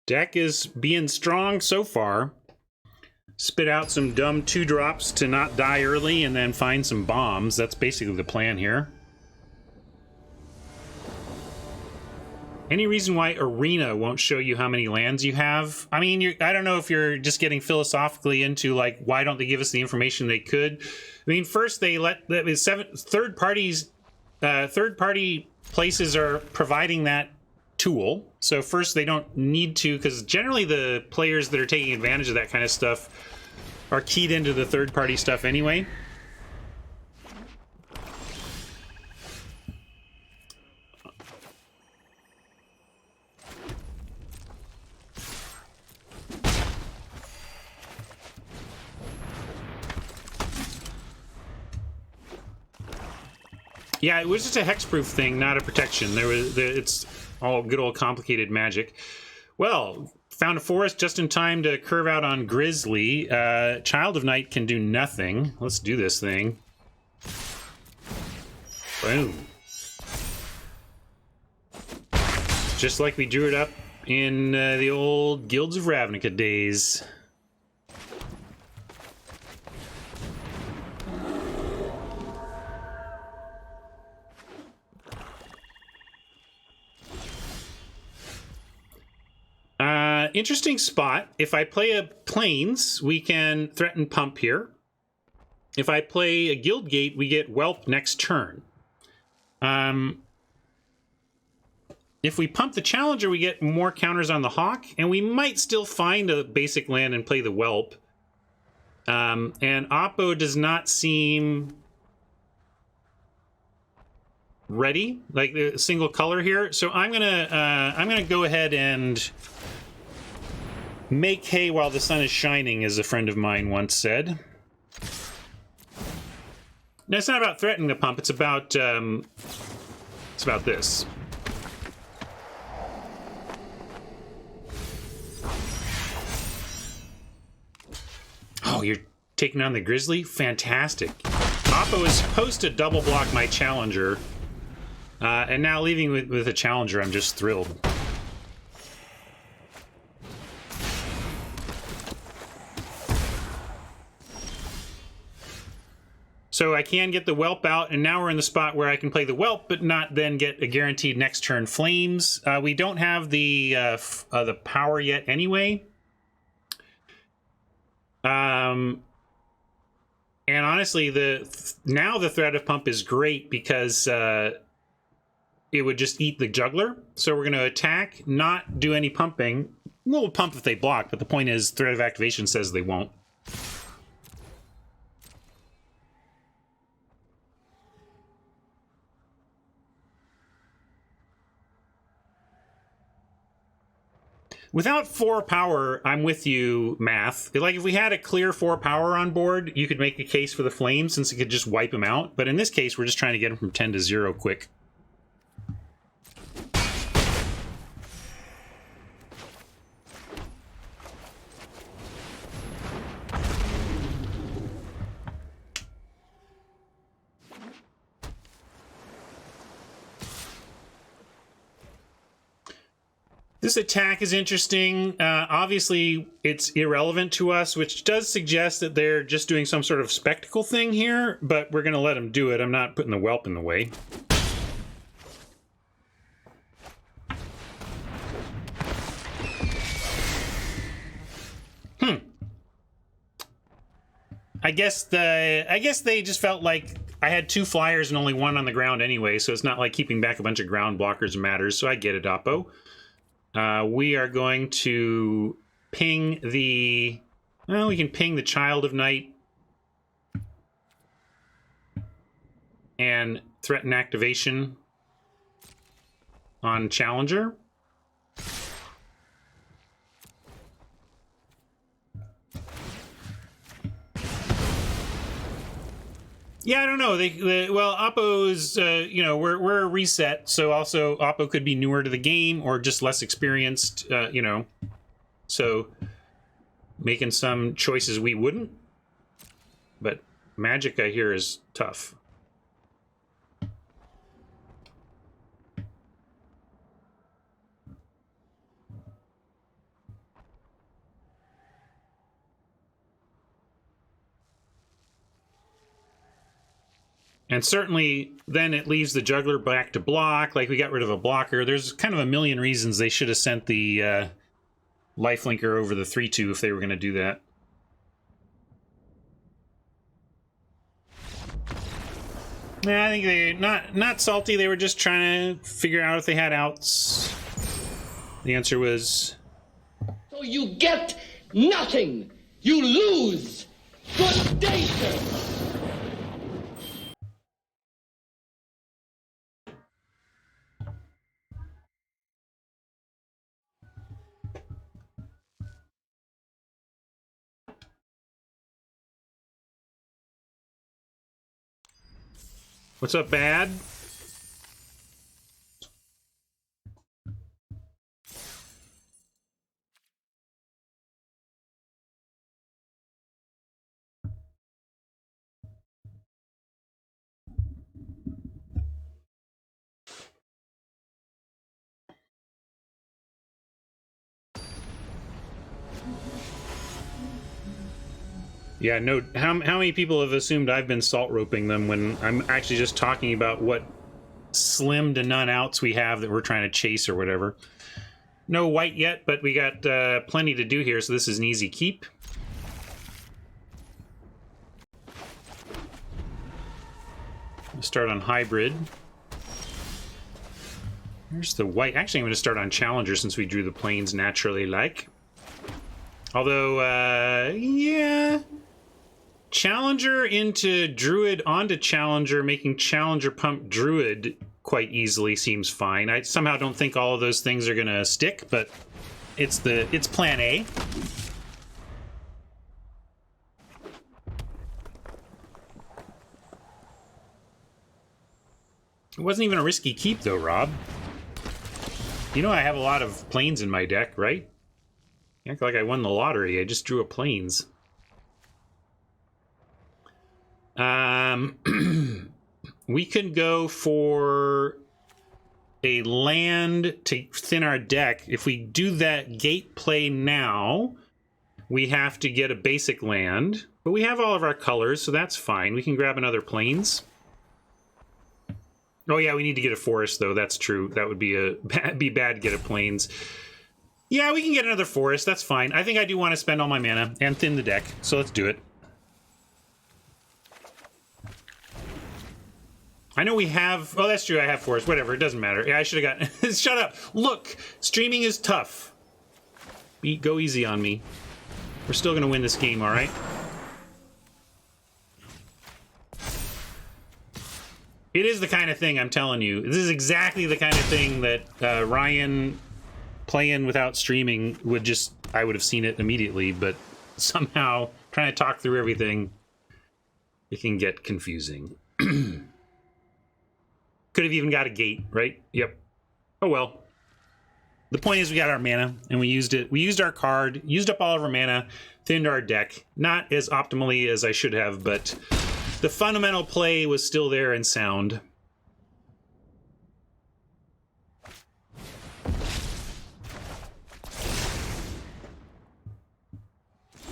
[SPEAKER 1] Deck is being strong so far. Spit out some dumb 2-drops to not die early and then find some bombs. That's basically the plan here. Any reason why Arena won't show you how many lands you have? I mean, I don't know if you're just getting philosophically into, like, why don't they give us the information they could? I mean, first they let third party places are providing that tool. So first they don't need to, because generally the players that are taking advantage of that kind of stuff are keyed into the third-party stuff anyway. Yeah, it was just a hexproof thing, not a protection. It's all good old complicated magic. Well, found a forest just in time to curve out on Grizzly. Child of Night can do nothing. Let's do this thing. Boom. Just like we drew it up in the old Guilds of Ravnica days. Interesting spot. If I play a Plains, we can threaten Pump here. If I play a Guild Gate, we get Whelp next turn. If we pump the Challenger, we get more counters on the Hawk, and we might still find a basic land and play the Whelp. And Oppo does not seem ready, like the single color here. So I'm gonna go ahead and make hay while the sun is shining, as a friend of mine once said. Now, it's not about threatening the pump. It's about this. Oh, you're taking on the Grizzly? Fantastic. Oppo is supposed to double block my Challenger. And now leaving with a Challenger, I'm just thrilled. So I can get the Whelp out, and now we're in the spot where I can play the Whelp, but not then get a guaranteed next turn Flames. We don't have the power yet anyway. And honestly, now the threat of Pump is great because it would just eat the Juggler. So we're going to attack, not do any pumping. We'll pump if they block, but the point is threat of activation says they won't. Without 4 power, I'm with you, Math. Like, if we had a clear 4 power on board, you could make a case for the Flames since it could just wipe them out. But in this case, we're just trying to get them from 10 to 0 quick. This attack is interesting. Obviously, it's irrelevant to us, which does suggest that they're just doing some sort of spectacle thing here, but we're going to let them do it. I'm not putting the whelp in the way. I guess they just felt like I had 2 flyers and only 1 on the ground anyway, so it's not like keeping back a bunch of ground blockers matters, so I get it, Oppo. We are going to ping the... Well, we can ping the Child of Night and threaten activation on Challenger. Yeah, I don't know. Well, Oppo's, you know, we're a reset, so also Oppo could be newer to the game or just less experienced, you know. So making some choices we wouldn't. But Magic, I hear, is tough. And certainly, then it leaves the juggler back to block. Like, we got rid of a blocker. There's kind of a million reasons they should have sent the lifelinker over the 3/2 if they were going to do that. Yeah, I think they not salty. They were just trying to figure out if they had outs. The answer was...
[SPEAKER 6] So you get nothing. You lose. Good day, sir.
[SPEAKER 1] What's up, Bad? Yeah, no, how many people have assumed I've been salt roping them when I'm actually just talking about what slim to none outs we have that we're trying to chase or whatever. No white yet, but we got plenty to do here, so this is an easy keep. We'll start on hybrid. Here's the white. Actually, I'm going to start on Challenger since we drew the planes naturally like. Although, yeah... Challenger into Druid onto Challenger, making Challenger pump Druid quite easily seems fine. I somehow don't think all of those things are going to stick, but it's plan A. It wasn't even a risky keep, though, Rob. You know I have a lot of planes in my deck, right? You act like I won the lottery. I just drew a planes. We could go for a land to thin our deck. If we do that gate play now, we have to get a basic land. But we have all of our colors, so that's fine. We can grab another plains. Oh yeah, we need to get a forest, though. That's true. That would be bad to get a plains. Yeah, we can get another forest. That's fine. I think I do want to spend all my mana and thin the deck, so let's do it. I know we have... Oh, that's true. I have forest. Whatever. It doesn't matter. Yeah, I should have gotten... Shut up. Look. Streaming is tough. Go easy on me. We're still going to win this game, all right? It is the kind of thing, I'm telling you. This is exactly the kind of thing that Ryan playing without streaming would just... I would have seen it immediately, but somehow trying to talk through everything, it can get confusing. Could have even got a gate, right? Yep. Oh well. The point is we got our mana, and we used it. We used our card, used up all of our mana, thinned our deck. Not as optimally as I should have, but the fundamental play was still there and sound.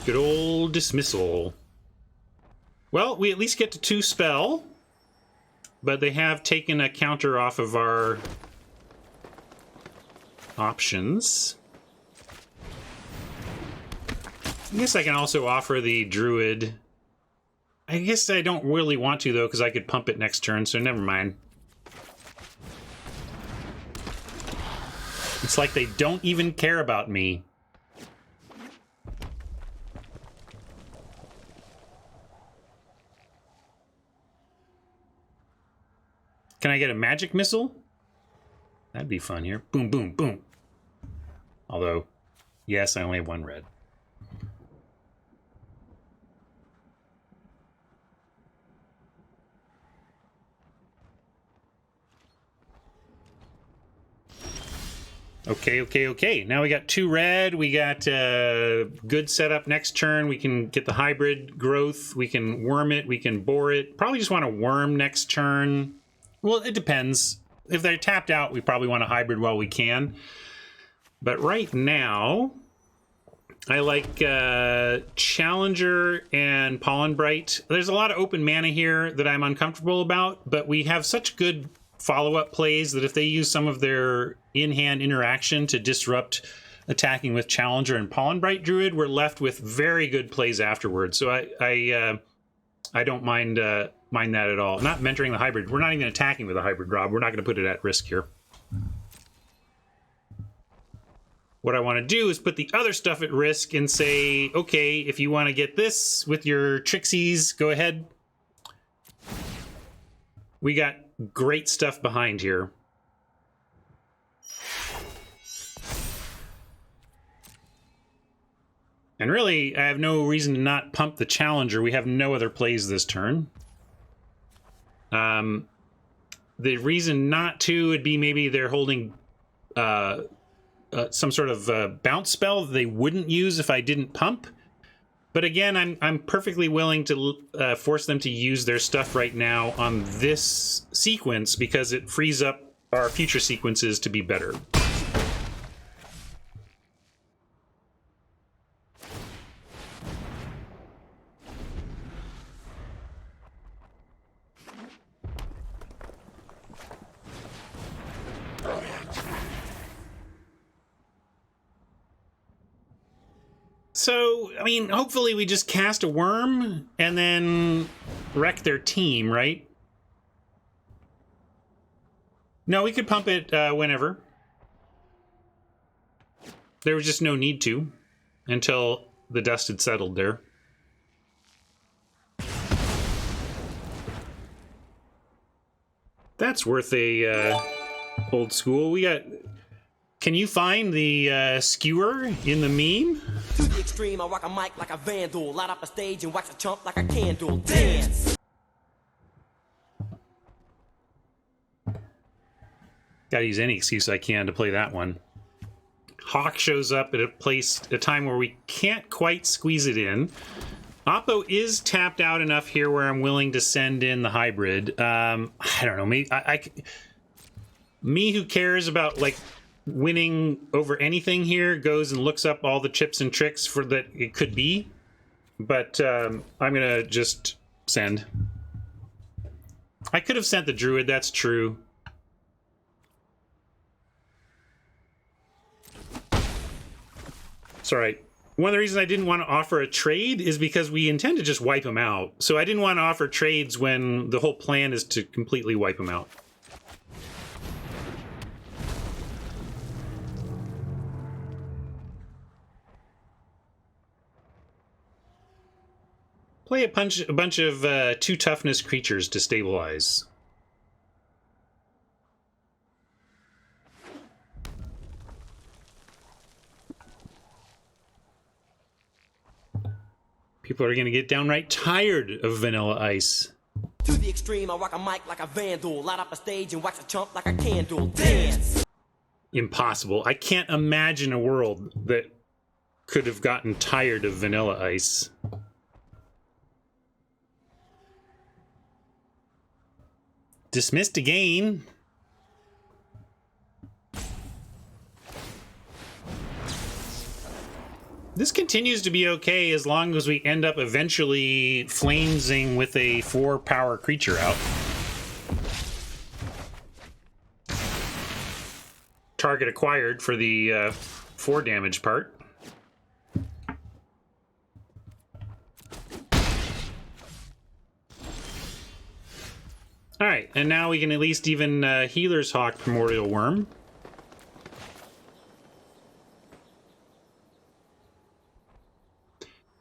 [SPEAKER 1] Good old dismissal. Well, we at least get to 2 spell, but they have taken a counter off of our options. I guess I can also offer the druid. I guess I don't really want to, though, because I could pump it next turn, so never mind. It's like they don't even care about me. Can I get a magic missile? That'd be fun here. Boom, boom, boom. Although, yes, I only have 1 red. Okay. Now we got 2 red. We got good setup next turn. We can get the hybrid growth. We can worm it. We can bore it. Probably just want to worm next turn. Well, it depends. If they're tapped out, we probably want a hybrid while we can. But right now, I like Challenger and Pollen Bright. There's a lot of open mana here that I'm uncomfortable about, but we have such good follow-up plays that if they use some of their in-hand interaction to disrupt attacking with Challenger and Pollen Bright Druid, we're left with very good plays afterwards. So I don't mind that at all. Not mentoring the hybrid. We're not even attacking with a hybrid, Rob. We're not going to put it at risk here. What I want to do is put the other stuff at risk and say, okay, if you want to get this with your Trixies, go ahead. We got great stuff behind here. And really, I have no reason to not pump the Challenger. We have no other plays this turn. The reason not to would be maybe they're holding some sort of bounce spell that they wouldn't use if I didn't pump. But again, I'm perfectly willing to force them to use their stuff right now on this sequence because it frees up our future sequences to be better. So, I mean, hopefully we just cast a worm and then wreck their team, right? No, we could pump it whenever. There was just no need to until the dust had settled there. That's worth a old school. We got... Can you find the skewer in the meme?
[SPEAKER 4] To the extreme, I rock a mic like a vandal. Light up a stage and wax a chump like a candle. Dance!
[SPEAKER 1] Gotta use any excuse I can to play that one. Hawk shows up at a time where we can't quite squeeze it in. Oppo is tapped out enough here where I'm willing to send in the hybrid. I don't know, maybe me who cares about like winning over anything here goes and looks up all the chips and tricks for that it could be, but I'm gonna just send. I could have sent the druid, that's true. It's all right. One of the reasons I didn't want to offer a trade is because we intend to just wipe him out. So I didn't want to offer trades when the whole plan is to completely wipe him out. Play a bunch of 2 toughness creatures to stabilize. People are going to get downright tired of Vanilla Ice.
[SPEAKER 4] To the extreme, I rock a mic like a vandal. Light up a stage and wax a chump like a candle. Dance!
[SPEAKER 1] Impossible. I can't imagine a world that could have gotten tired of Vanilla Ice. Dismissed again. This continues to be okay as long as we end up eventually flamesing with a 4-power creature out. Target acquired for the 4 damage part. Alright, and now we can at least even Healer's Hawk Primordial Worm.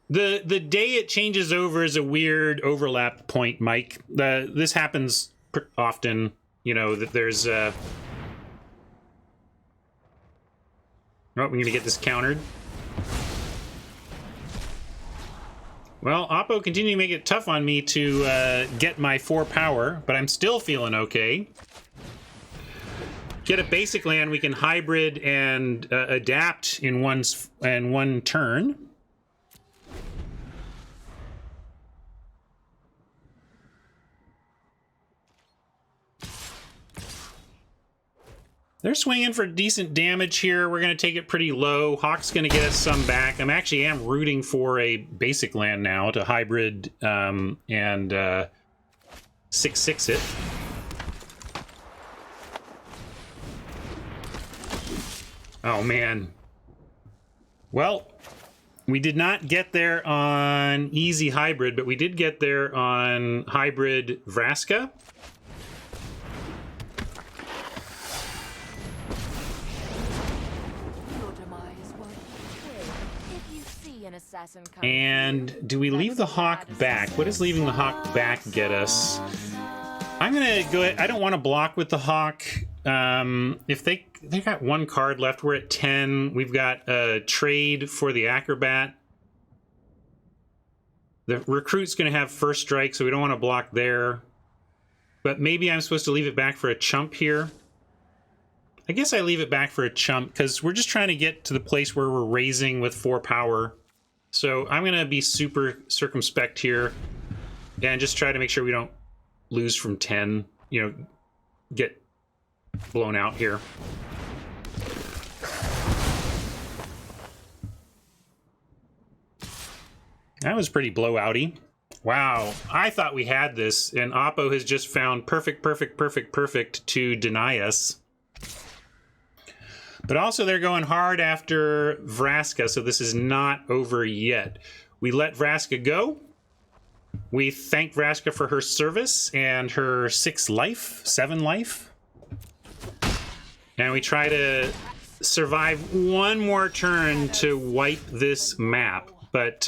[SPEAKER 1] The day it changes over is a weird overlap point, Mike. This happens often, you know, that there's... Oh, we're going to get this countered. Well, Oppo continue to make it tough on me to get my 4 power, but I'm still feeling okay. Get a basic land, we can hybrid and adapt in one turn. They're swinging for decent damage here. We're going to take it pretty low. Hawk's going to get us some back. I'm actually rooting for a basic land now to hybrid and 6/6 it. Oh, man. Well, we did not get there on easy hybrid, but we did get there on hybrid Vraska. And do we leave the Hawk back? What does leaving the Hawk back get us? I'm gonna go ahead. I don't want to block with the Hawk. If they got 1 card left, we're at 10. We've got a trade for the Acrobat. The Recruit's gonna have first strike, so we don't want to block there. But maybe I'm supposed to leave it back for a chump here. I guess I leave it back for a chump because we're just trying to get to the place where we're raising with 4 power. So I'm going to be super circumspect here and just try to make sure we don't lose from 10, you know, get blown out here. That was pretty blowouty. Wow, I thought we had this, and Oppo has just found perfect to deny us. But also they're going hard after Vraska, so this is not over yet. We let Vraska go. We thank Vraska for her service and her 7 life. And we try to survive 1 more turn to wipe this map. But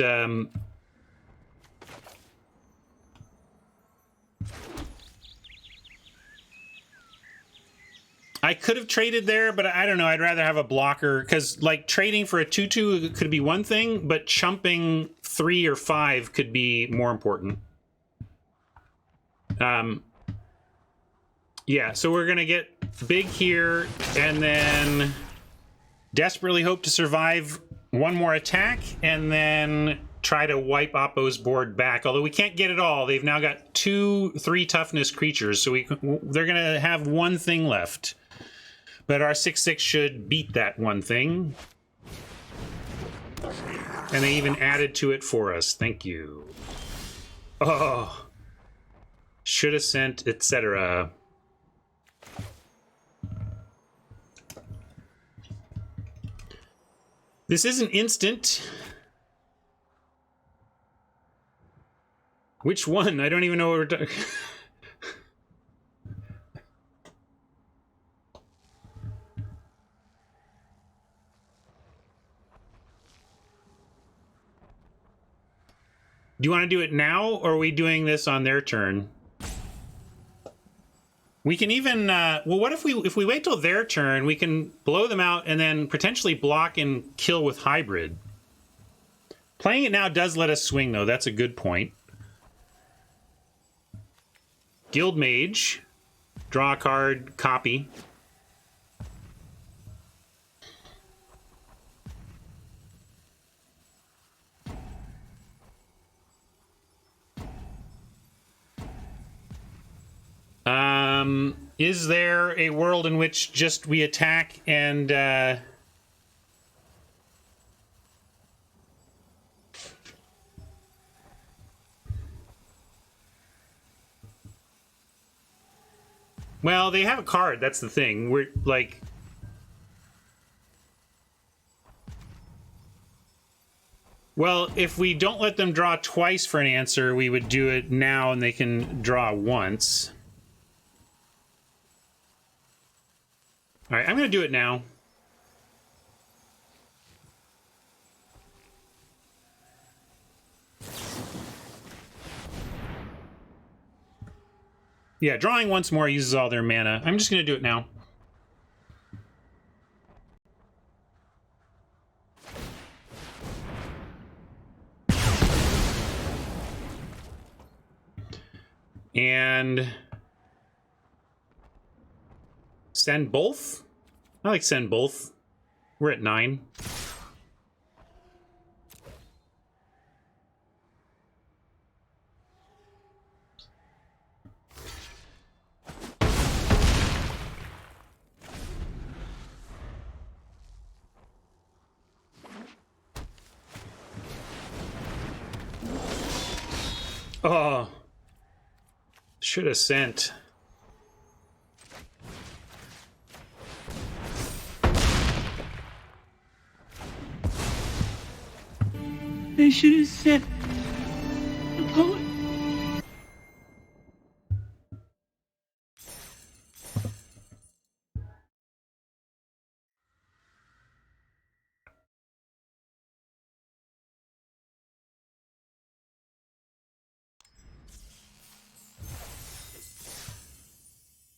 [SPEAKER 1] I could have traded there, but I don't know. I'd rather have a blocker because, like, trading for a 2/2 could be one thing, but chumping 3 or 5 could be more important. Yeah, so we're gonna get big here, and then desperately hope to survive 1 more attack, and then try to wipe Oppo's board back. Although we can't get it all. They've now got 3 toughness creatures, so they're gonna have 1 thing left. But our 6/6 should beat that 1 thing. And they even added to it for us. Thank you. Oh. Should have sent, etc. This isn't instant. Which one? I don't even know what we're talking. Do you want to do it now, or are we doing this on their turn? We can even, well, what if we wait till their turn, we can blow them out and then potentially block and kill with hybrid. Playing it now does let us swing, though. That's a good point. Guild Mage. Draw a card, copy. Is there a world in which just we attack and Well, they have a card. That's the thing. We're like... Well, if we don't let them draw twice for an answer, we would do it now and they can draw once. All right, I'm going to do it now. Yeah, drawing once more uses all their mana. I'm just going to do it now. And send both? I like send both. We're at 9. Oh. Should have sent.
[SPEAKER 6] I should have sent the poet.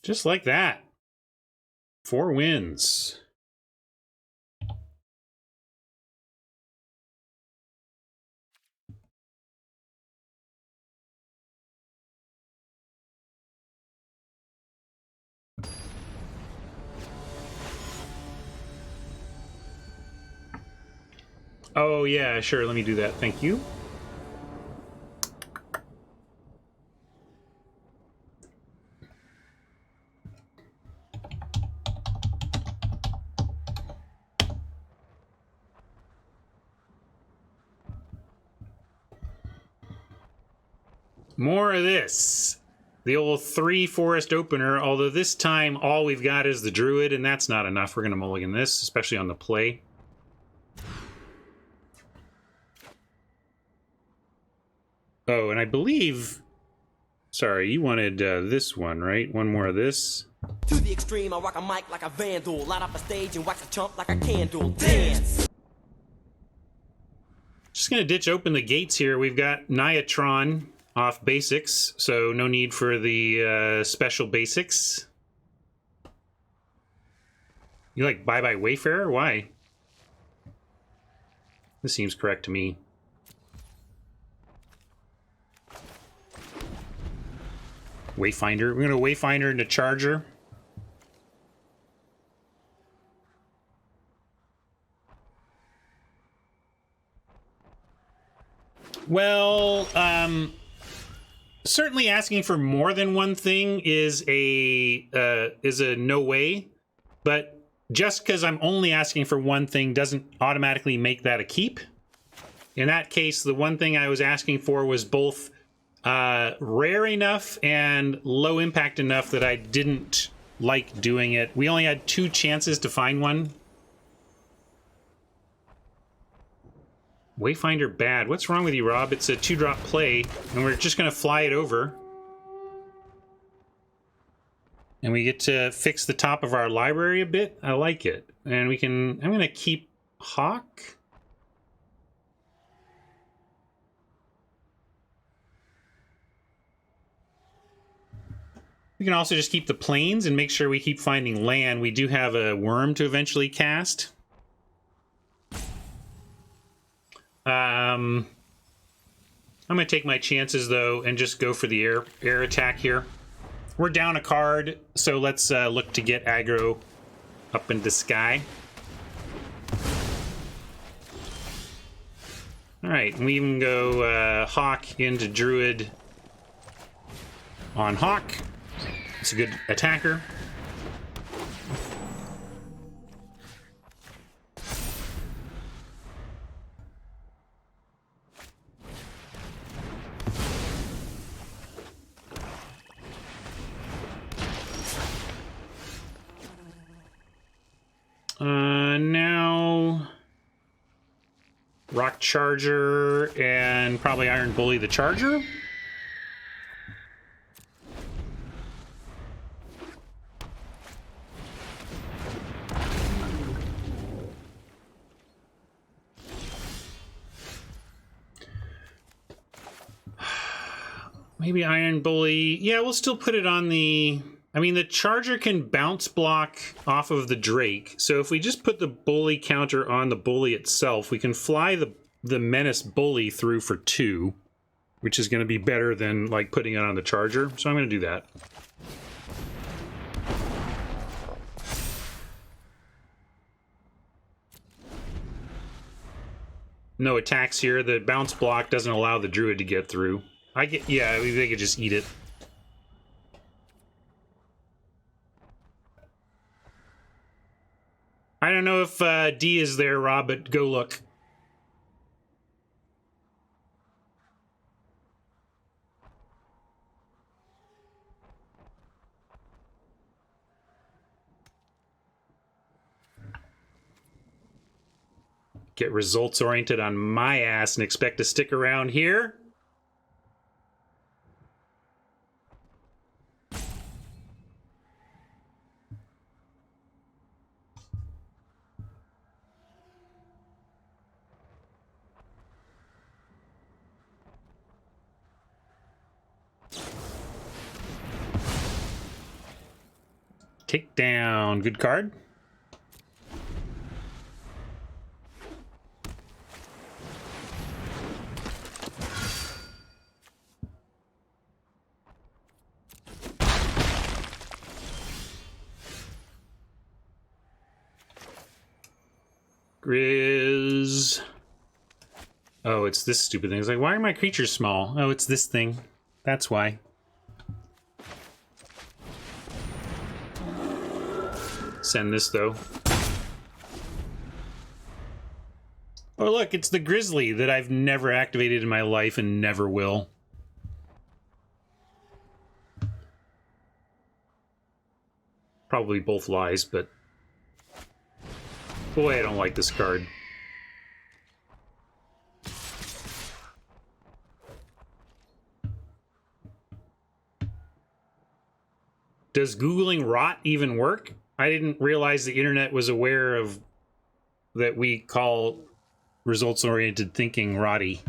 [SPEAKER 1] Just like that. 4 wins. Oh, yeah, sure. Let me do that. Thank you. More of this. The old 3 forest opener, although this time all we've got is the druid, and that's not enough. We're going to mulligan this, especially on the play. Oh, and I believe... Sorry, you wanted this one, right? One more of this.
[SPEAKER 4] To the extreme, I rock a mic like a vandal. Light up a stage and wax a chump like a candle. Dance!
[SPEAKER 1] Just going to ditch open the gates here. We've got Niatron off basics, so no need for the special basics. You like bye-bye Wayfarer? Why? This seems correct to me. Wayfinder. We're going to Wayfinder into Charger. Well, certainly asking for more than one thing is a no way, but just because I'm only asking for one thing doesn't automatically make that a keep. In that case, the one thing I was asking for was both rare enough and low impact enough that I didn't like doing it. We only had 2 chances to find one. Wayfinder bad. What's wrong with you, Rob? It's a 2-drop play, and we're just going to fly it over. And we get to fix the top of our library a bit. I like it. And we can... I'm going to keep Hawk. We can also just keep the planes and make sure we keep finding land. We do have a worm to eventually cast. I'm going to take my chances, though, and just go for the air attack here. We're down a card, so let's look to get aggro up into sky. All right, we even go Hawk into Druid on Hawk. It's a good attacker. Rock Charger and probably Iron Bully the Charger. Maybe Iron Bully. Yeah, we'll still put it on the... I mean, the Charger can bounce block off of the Drake. So if we just put the Bully counter on the Bully itself, we can fly the Menace Bully through for 2, which is going to be better than, like, putting it on the Charger. So I'm going to do that. No attacks here. The bounce block doesn't allow the Druid to get through. Yeah, they could just eat it. I don't know if D is there, Rob, but go look. Get results oriented on my ass and expect to stick around here. Takedown, good card. Grizz. Oh, it's this stupid thing. It's like, why are my creatures small? Oh, it's this thing. That's why. Send this, though. Oh, look, it's the Grizzly that I've never activated in my life and never will. Probably both lies, but... boy, I don't like this card. Does Googling rot even work? I didn't realize the internet was aware of that we call results-oriented thinking rotty.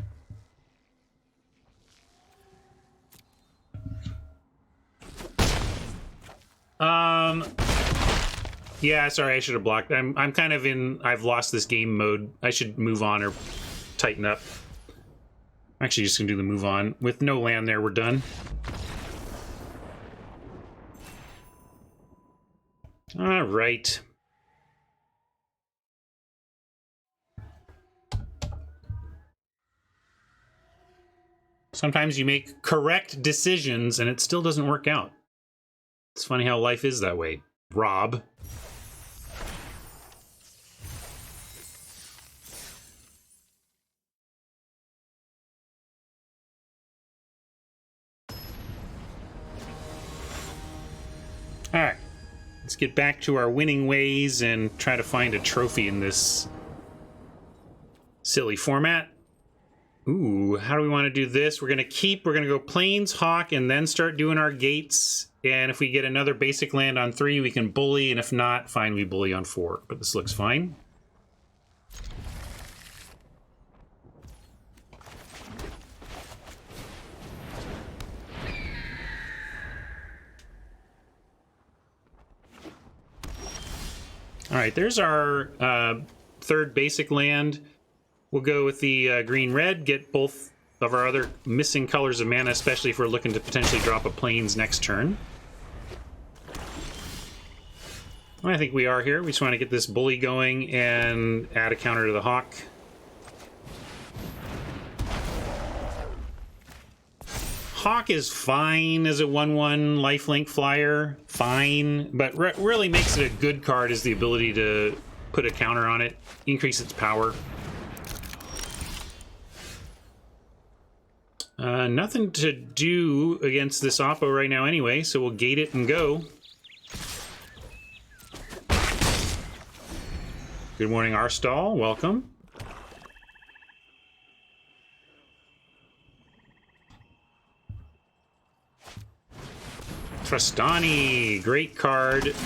[SPEAKER 1] Yeah, sorry, I should have blocked. I'm kind of in I've lost this game mode. I should move on or tighten up. I'm actually just gonna do the move on. With no land there, we're done. All right. Sometimes you make correct decisions and it still doesn't work out. It's funny how life is that way. Rob. All right. Let's get back to our winning ways and try to find a trophy in this silly format. Ooh, how do we want to do this? We're going to go Plains, Hawk, and then start doing our gates. And if we get another basic land on 3, we can bully, and if not, fine, we bully on 4. But this looks fine. All right, there's our third basic land. We'll go with the green-red, get both of our other missing colors of mana, especially if we're looking to potentially drop a Plains next turn. I think we are here. We just want to get this bully going and add a counter to the Hawk. Hawk is fine as a 1/1 lifelink flyer, fine, but what really makes it a good card is the ability to put a counter on it, increase its power. Nothing to do against this Oppo right now anyway, so we'll gate it and go. Good morning, Arstall. Welcome. Trostani, great card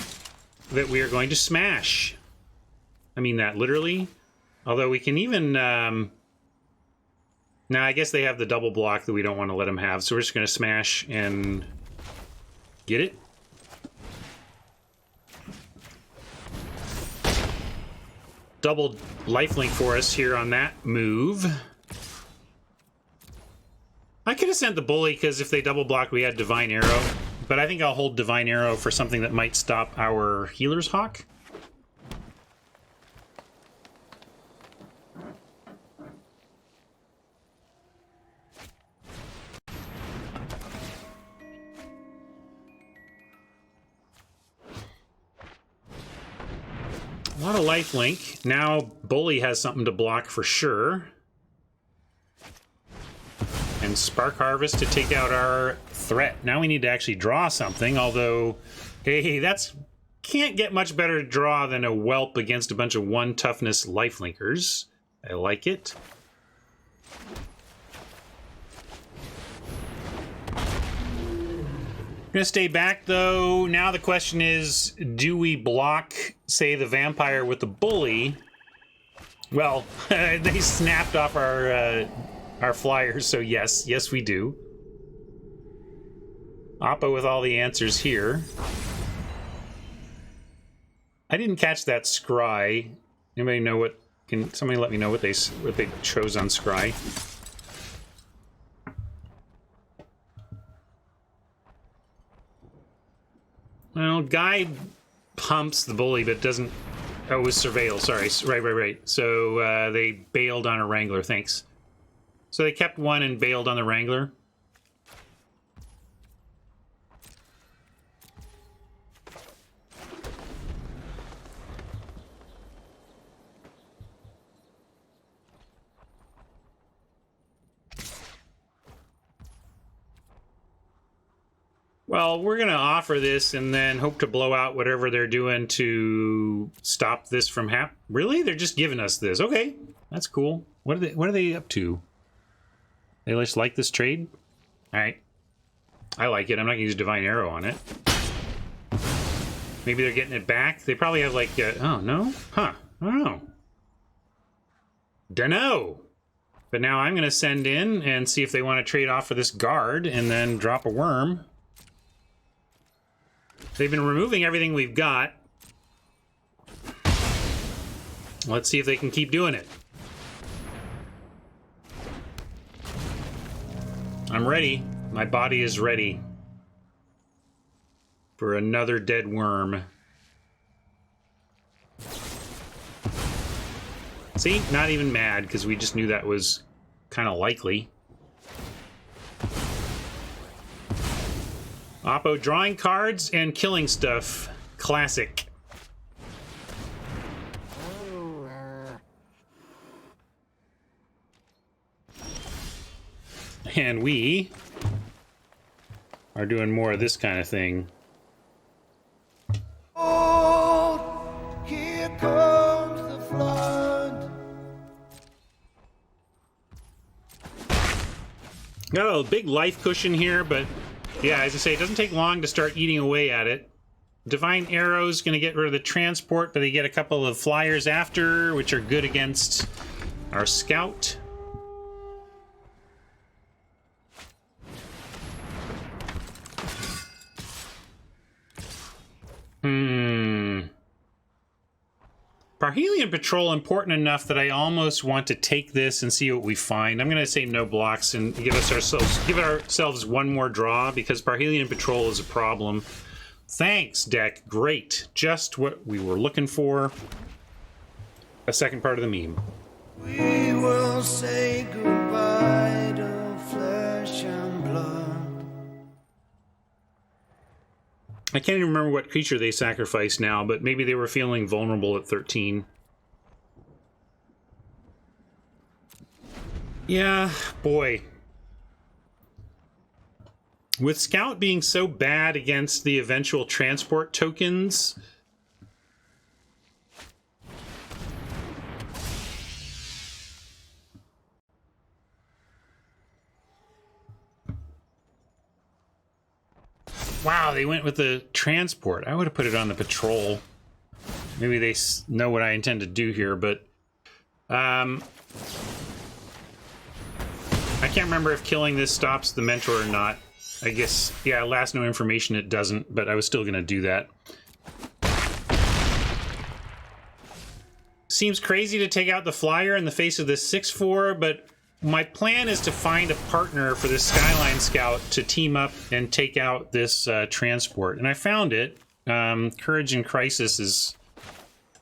[SPEAKER 1] that we are going to smash. I mean that literally. Although we can even... now, I guess they have the double block that we don't want to let them have, so we're just going to smash and get it. Double lifelink for us here on that move. I could have sent the bully, because if they double block, we had Divine Arrow. But I think I'll hold Divine Arrow for something that might stop our Healer's Hawk. A lot of lifelink. Now Bully has something to block for sure. And Spark Harvest to take out our threat. Now we need to actually draw something, although, hey, that's can't get much better draw than a Whelp against a bunch of 1 toughness lifelinkers. I like it. Gonna stay back though. Now the question is, do we block, say, the vampire with the bully? Well, they snapped off our flyers, so yes, we do. Oppo with all the answers here. I didn't catch that scry. Anybody know what? Can somebody let me know what they chose on scry? Well, Guide pumps the bully, but doesn't... Oh, it was Surveil, sorry. Right. So they bailed on a Wrangler, thanks. So they kept 1 and bailed on the Wrangler. Well, we're going to offer this and then hope to blow out whatever they're doing to stop this from happening. Really? They're just giving us this. Okay, that's cool. What are they up to? They just like this trade? All right. I like it. I'm not going to use Divine Arrow on it. Maybe they're getting it back. They probably have like... oh, no? Huh. I don't know. Dunno. But now I'm going to send in and see if they want to trade off for this guard and then drop a worm. They've been removing everything we've got. Let's see if they can keep doing it. I'm ready. My body is ready for another dead worm. See? Not even mad, because we just knew that was kind of likely. Oppo drawing cards and killing stuff. Classic. And we are doing more of this kind of thing.
[SPEAKER 7] Oh, here comes the flood.
[SPEAKER 1] Got a big life cushion here, but yeah, as I say, it doesn't take long to start eating away at it. Divine Arrow's going to get rid of the transport, but they get a couple of flyers after, which are good against our scout. Parhelion Patrol important enough that I almost want to take this and see what we find. I'm going to say no blocks and give ourselves one more draw, because Parhelion Patrol is a problem. Thanks, deck. Great. Just what we were looking for. A second part of the meme.
[SPEAKER 7] We will say goodbye to flesh and blood.
[SPEAKER 1] I can't even remember what creature they sacrificed now, but maybe they were feeling vulnerable at 13. Yeah, boy. With Scout being so bad against the eventual transport tokens... Wow, they went with the transport. I would have put it on the patrol. Maybe they know what I intend to do here, but I can't remember if killing this stops the mentor or not. I guess, yeah, last known information it doesn't, but I was still going to do that. Seems crazy to take out the flyer in the face of this 6-4, but my plan is to find a partner for this Skyline Scout to team up and take out this transport. And I found it. Courage in Crisis is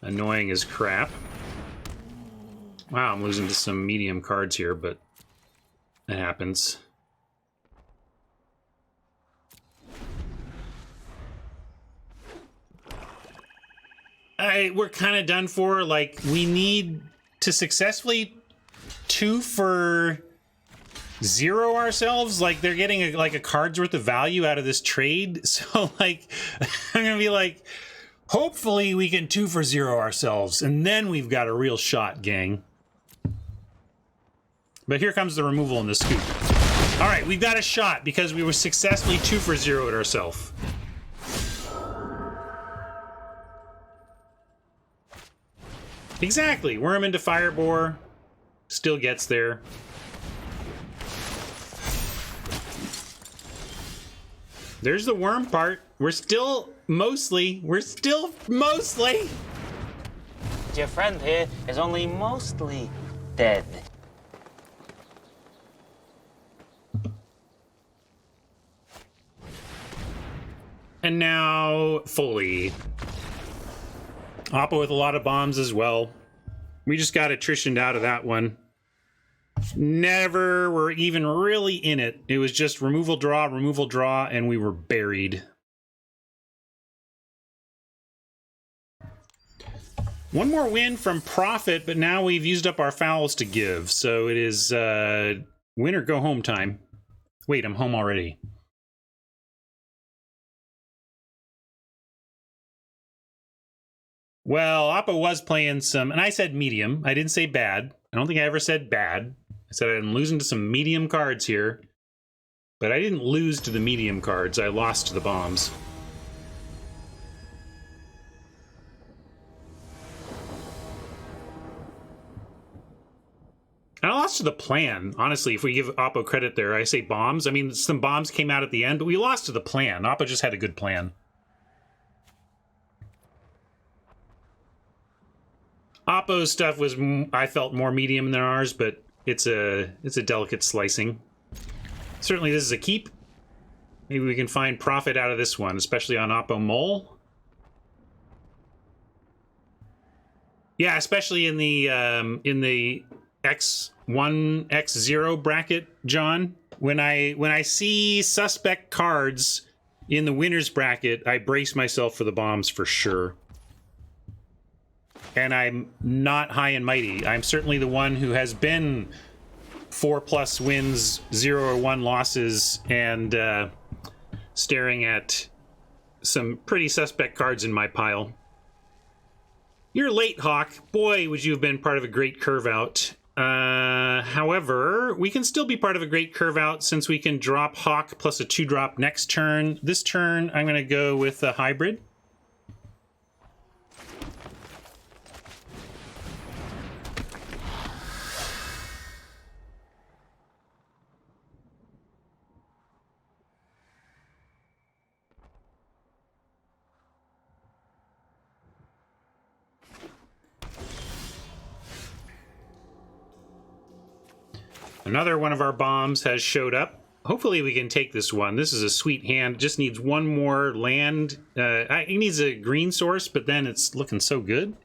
[SPEAKER 1] annoying as crap. Wow, I'm losing to some medium cards here, but it happens. We're kind of done for. Like, we need to successfully 2 for 0 ourselves. Like, they're getting a card's worth of value out of this trade. So, like, I'm gonna be like, hopefully we can 2 for 0 ourselves, and then we've got a real shot, gang. But here comes the removal in the scoop. All right, we've got a shot because we were successfully 2 for 0 at ourselves. Exactly. Worm into Firebore. Still gets there. There's the worm part. We're still mostly. Your
[SPEAKER 8] friend here is only mostly dead.
[SPEAKER 1] And now, Foley. Oppo with a lot of bombs as well. We just got attritioned out of that one. Never were even really in it. It was just removal, draw, and we were buried. One more win from Profit, but now we've used up our fouls to give. So it is win or go home time. Wait, I'm home already. Well, Oppo was playing some, and I said medium. I didn't say bad. I don't think I ever said bad. I said I'm losing to some medium cards here. But I didn't lose to the medium cards. I lost to the bombs. And I lost to the plan. Honestly, if we give Oppo credit there, I say bombs. I mean, some bombs came out at the end, but we lost to the plan. Oppo just had a good plan. Oppo's stuff was, I felt, more medium than ours, but it's a delicate slicing. Certainly this is a keep. Maybe we can find profit out of this one, especially on Oppo Mole. Yeah, especially in the X1, X0 bracket, John. When I see suspect cards in the winner's bracket, I brace myself for the bombs for sure. And I'm not high and mighty. I'm certainly the one who has been 4+ wins, 0 or 1 losses, and staring at some pretty suspect cards in my pile. You're late, Hawk. Boy, would you have been part of a great curve out. However, we can still be part of a great curve out since we can drop Hawk plus a 2-drop next turn. This turn, I'm going to go with a hybrid. Another one of our bombs has showed up. Hopefully we can take this one. This is a sweet hand. Just needs one more land. It needs a green source, but then it's looking so good.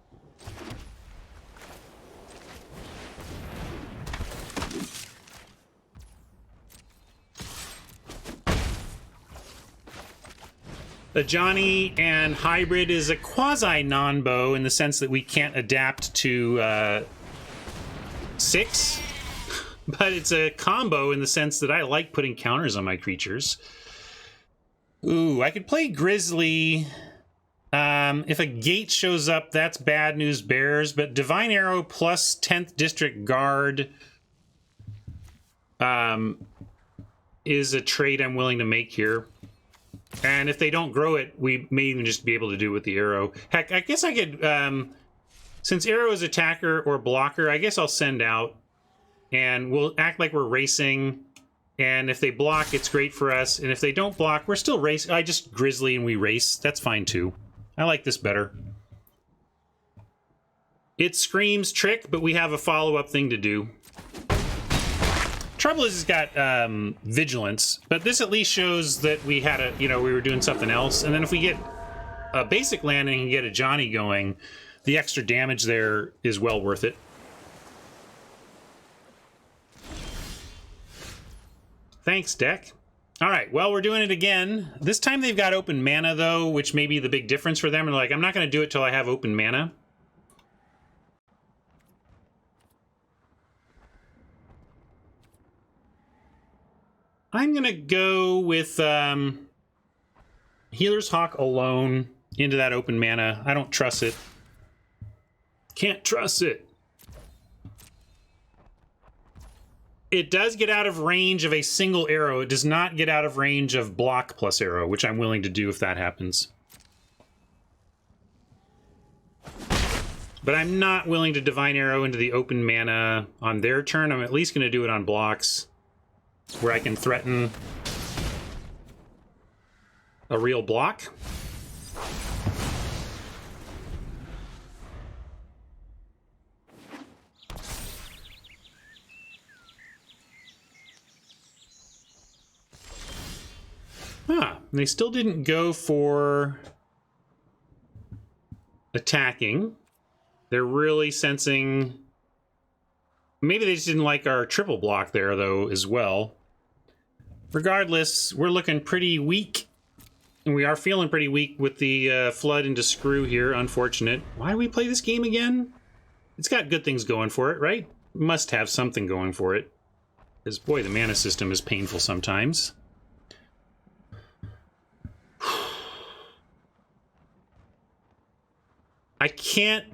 [SPEAKER 1] The Johnny and hybrid is a quasi-non-bow in the sense that we can't adapt to 6. But it's a combo in the sense that I like putting counters on my creatures. Ooh, I could play Grizzly. If a gate shows up, that's bad news bears. But Divine Arrow plus 10th District Guard is a trade I'm willing to make here. And if they don't grow it, we may even just be able to do it with the arrow. Heck, I guess I could, since arrow is attacker or blocker, I guess I'll send out and we'll act like we're racing. And if they block, it's great for us. And if they don't block, we're still racing. I just grizzly and we race. That's fine too. I like this better. It screams trick, but we have a follow-up thing to do. Trouble is, it's got vigilance, but this at least shows that we had a, we were doing something else. And then if we get a basic landing and get a Johnny going, the extra damage there is well worth it. Thanks, deck. All right, well, we're doing it again. This time they've got open mana, though, which may be the big difference for them. And they're like, I'm not going to do it till I have open mana. I'm going to go with Healer's Hawk alone into that open mana. I don't trust it. Can't trust it. It does get out of range of a single arrow. It does not get out of range of block plus arrow, which I'm willing to do if that happens. But I'm not willing to Divine Arrow into the open mana on their turn. I'm at least going to do it on blocks where I can threaten a real block. They still didn't go for attacking. They're really sensing... Maybe they just didn't like our triple block there, though, as well. Regardless, we're looking pretty weak. And we are feeling pretty weak with the flood into screw here. Unfortunate. Why do we play this game again? It's got good things going for it, right? Must have something going for it. Because, boy, the mana system is painful sometimes. I can't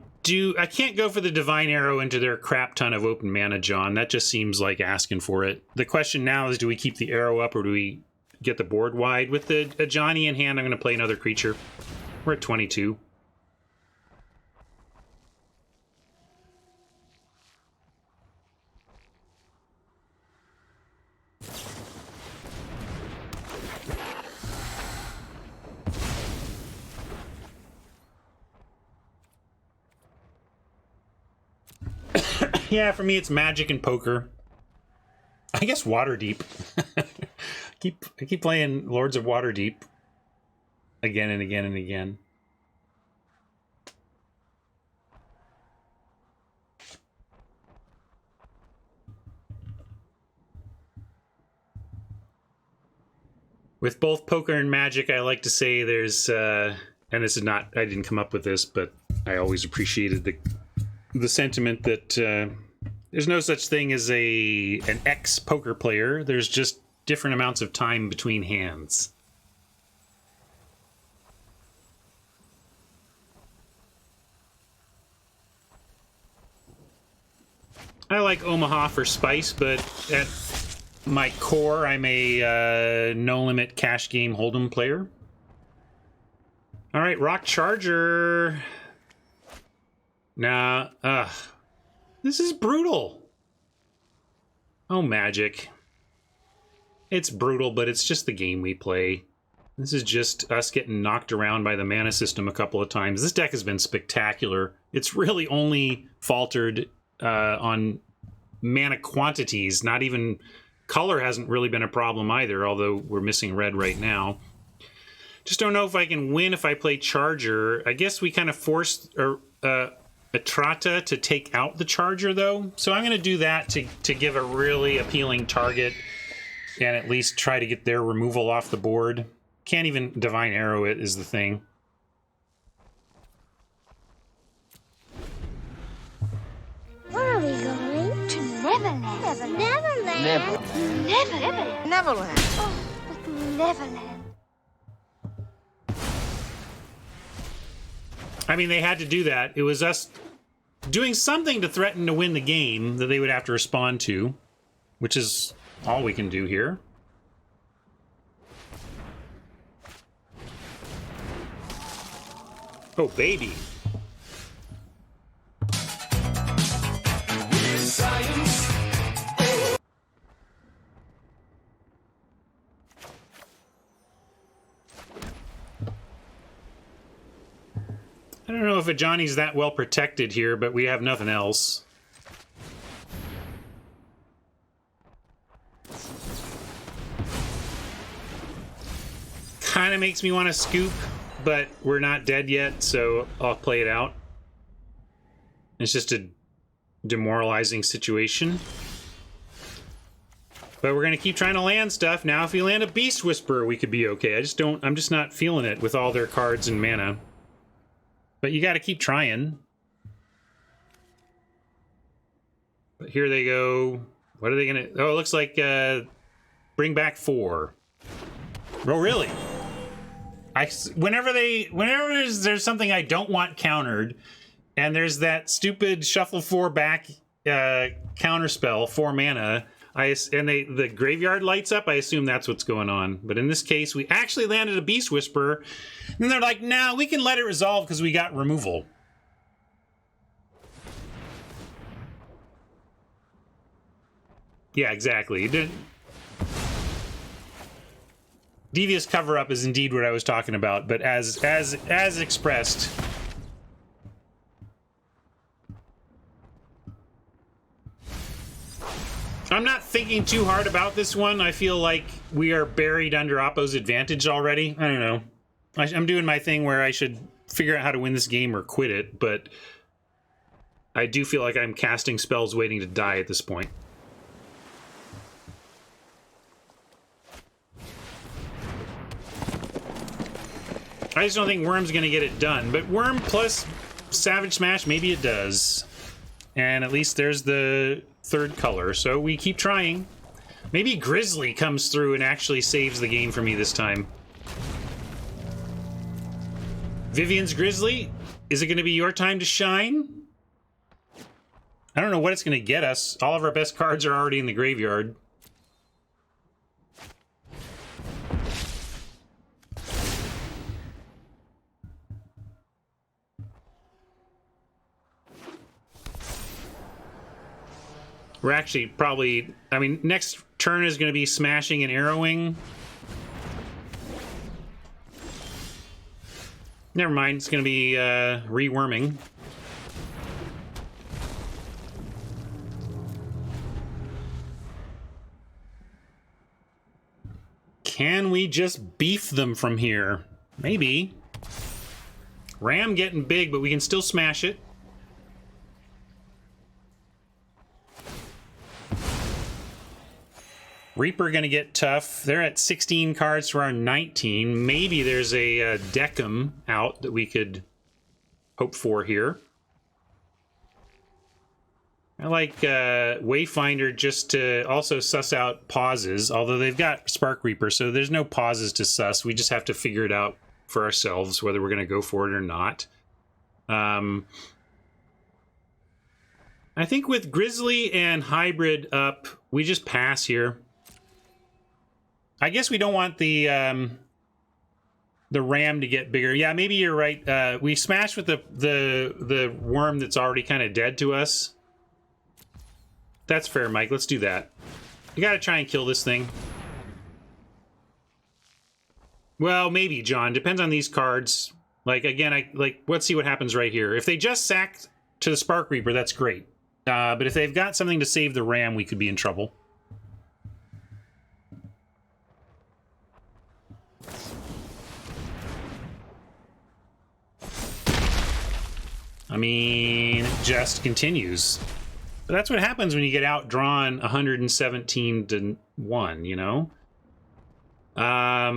[SPEAKER 1] go for the Divine Arrow into their crap ton of open mana, John. That just seems like asking for it. The question now is, do we keep the arrow up or do we get the board wide? With a Johnny in hand, I'm going to play another creature. We're at 22. Yeah, for me, it's Magic and poker. I guess Waterdeep. I keep playing Lords of Waterdeep again and again and again. With both poker and Magic, I like to say there's, and this is not, I didn't come up with this, but I always appreciated the sentiment that there's no such thing as an ex-poker player. There's just different amounts of time between hands. I like Omaha for spice, but at my core, I'm a no-limit cash game hold'em player. All right, Rock Charger. Nah, this is brutal. Oh, Magic. It's brutal, but it's just the game we play. This is just us getting knocked around by the mana system a couple of times. This deck has been spectacular. It's really only faltered on mana quantities. Not even color hasn't really been a problem either, although we're missing red right now. Just don't know if I can win if I play Charger. I guess we kind of forced Atrata to take out the Charger, though. So I'm going to do that to give a really appealing target and at least try to get their removal off the board. Can't even Divine Arrow it is the thing.
[SPEAKER 9] Where are we going? To Neverland. Neverland. Neverland. Neverland. Oh, but Neverland.
[SPEAKER 1] I mean, they had to do that. It was us doing something to threaten to win the game that they would have to respond to, which is all we can do here. Oh, baby. I don't know if a Johnny's that well protected here, but we have nothing else. Kind of makes me want to scoop, but we're not dead yet, so I'll play it out. It's just a demoralizing situation. But we're going to keep trying to land stuff. Now if we land a Beast Whisperer, we could be okay. I'm just not feeling it with all their cards and mana. But you got to keep trying. But here they go. What are they going to... Oh, it looks like bring back 4. Oh, really? Whenever there's something I don't want countered, and there's that stupid shuffle 4 back counter spell, 4 mana, the graveyard lights up, I assume that's what's going on. But in this case, we actually landed a Beast Whisperer, and they're like, nah, we can let it resolve because we got removal. Yeah, exactly. Devious cover-up is indeed what I was talking about, but as expressed... I'm not thinking too hard about this one. I feel like we are buried under Oppo's advantage already. I don't know. I'm doing my thing where I should figure out how to win this game or quit it, but I do feel like I'm casting spells waiting to die at this point. I just don't think Worm's going to get it done, but Worm plus Savage Smash, maybe it does. And at least there's the 3rd color, so we keep trying. Maybe Grizzly comes through and actually saves the game for me this time. Vivian's Grizzly, is it going to be your time to shine? I don't know what it's going to get us. All of our best cards are already in the graveyard. We're actually probably... I mean, next turn is going to be smashing and arrowing. Never mind, it's going to be reworming. Can we just beef them from here? Maybe. Ram getting big, but we can still smash it. Reaper gonna get tough. They're at 16 cards for our 19. Maybe there's a Deckham out that we could hope for here. I like Wayfinder just to also suss out pauses, although they've got Spark Reaper, so there's no pauses to suss. We just have to figure it out for ourselves, whether we're gonna go for it or not. I think with Grizzly and Hybrid up, we just pass here. I guess we don't want the ram to get bigger. Yeah, maybe you're right. We smash with the worm that's already kind of dead to us. That's fair, Mike. Let's do that. You gotta try and kill this thing. Well, maybe, John. Depends on these cards. Like, again, let's see what happens right here. If they just sacked to the Spark Reaper, that's great. But if they've got something to save the ram, we could be in trouble. I mean, it just continues. But that's what happens when you get outdrawn 117 to 1, you know? Now,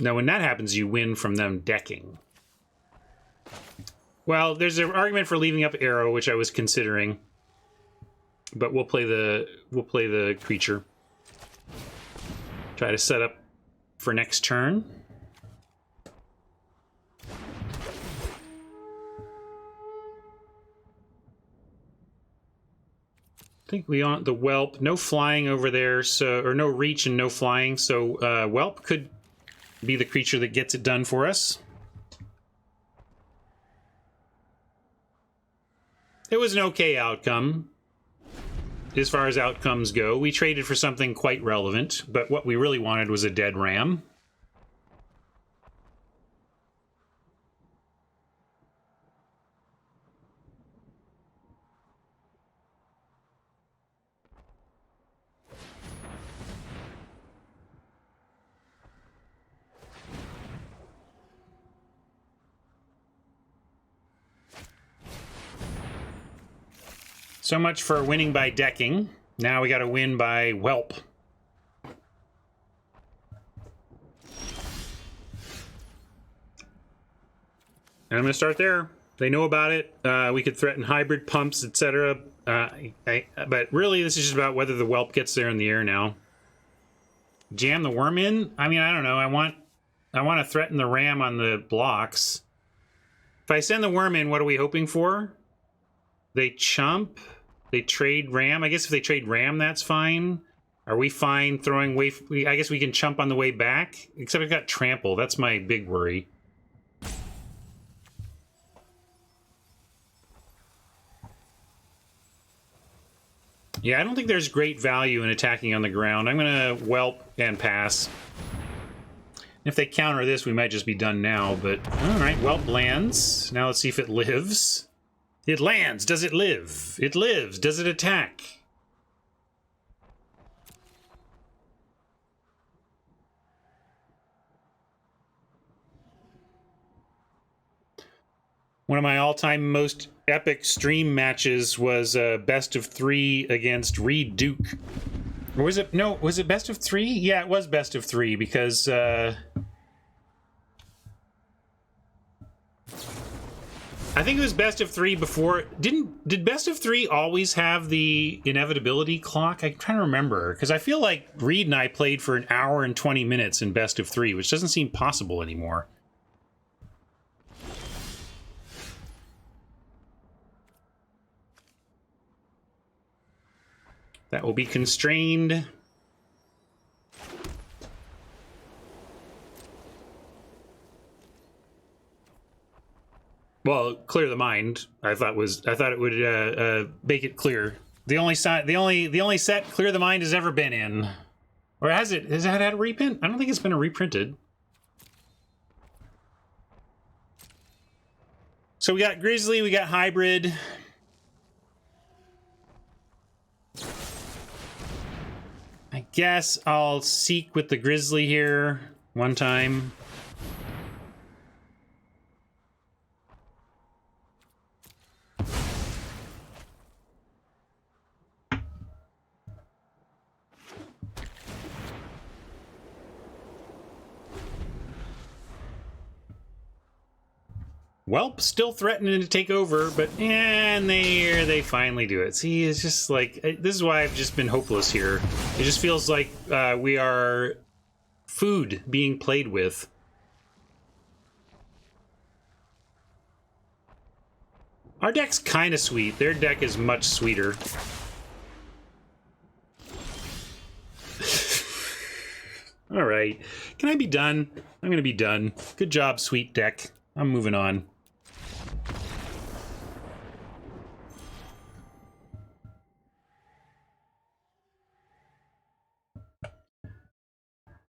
[SPEAKER 1] when that happens, you win from them decking. Well, there's an argument for leaving up Arrow, which I was considering. But we'll play the creature. Try to set up for next turn. I think we want the Whelp. No flying over there, so, or no reach and no flying, so Whelp could be the creature that gets it done for us. It was an okay outcome. As far as outcomes go, we traded for something quite relevant, but what we really wanted was a dead ram. So much for winning by decking. Now we got to win by whelp. And I'm going to start there. They know about it. We could threaten hybrid pumps, etc. But really, this is just about whether the whelp gets there in the air now. Jam the worm in? I mean, I don't know. I want to threaten the ram on the blocks. If I send the worm in, what are we hoping for? They chump. They trade ram. I guess if they trade ram, that's fine. Are we fine throwing way... I guess we can chump on the way back. Except I've got trample. That's my big worry. Yeah, I don't think there's great value in attacking on the ground. I'm going to whelp and pass. If they counter this, we might just be done now. But, all right, whelp lands. Now let's see if it lives. It lands. Does it live? It lives. Does it attack? One of my all-time most epic stream matches was best of 3 against Reed Duke. Or was it? No, was it best of 3? Yeah, it was best of 3 because... I think it was best of 3 before. Did best of 3 always have the inevitability clock? I'm trying to remember because I feel like Reed and I played for an hour and 20 minutes in best of 3, which doesn't seem possible anymore. That will be constrained. Well, clear the mind. I thought it would make it clear. The only set clear the mind has ever been in, or has it? Has it had a reprint? I don't think it's been reprinted. So we got Grizzly, we got Hybrid. I guess I'll seek with the Grizzly here one time. Welp still threatening to take over, but and they finally do it. See, it's just like, this is why I've just been hopeless here. It just feels like we are food being played with. Our deck's kind of sweet. Their deck is much sweeter. All right. Can I be done? I'm going to be done. Good job, sweet deck. I'm moving on.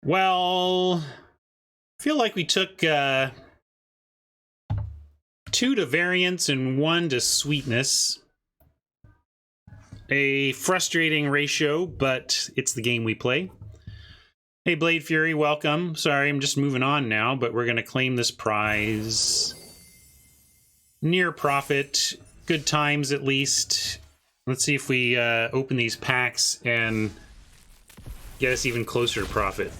[SPEAKER 1] Well, I feel like we took 2 to variance and 1 to sweetness. A frustrating ratio, but it's the game we play. Hey, Blade Fury, welcome. Sorry, I'm just moving on now, but we're going to claim this prize. Near profit. Good times, at least. Let's see if we open these packs and get us even closer to profit.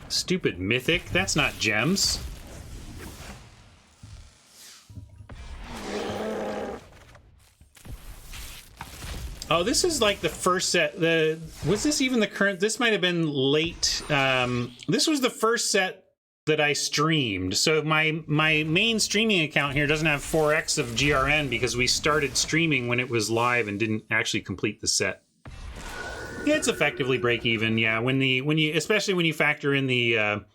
[SPEAKER 1] Stupid mythic. That's not gems. Oh, this is like the first set. Was this even the current? This might have been late. This was the first set that I streamed. So my main streaming account here doesn't have 4x of GRN because we started streaming when it was live and didn't actually complete the set. Yeah, it's effectively break even. Yeah, especially when you factor in the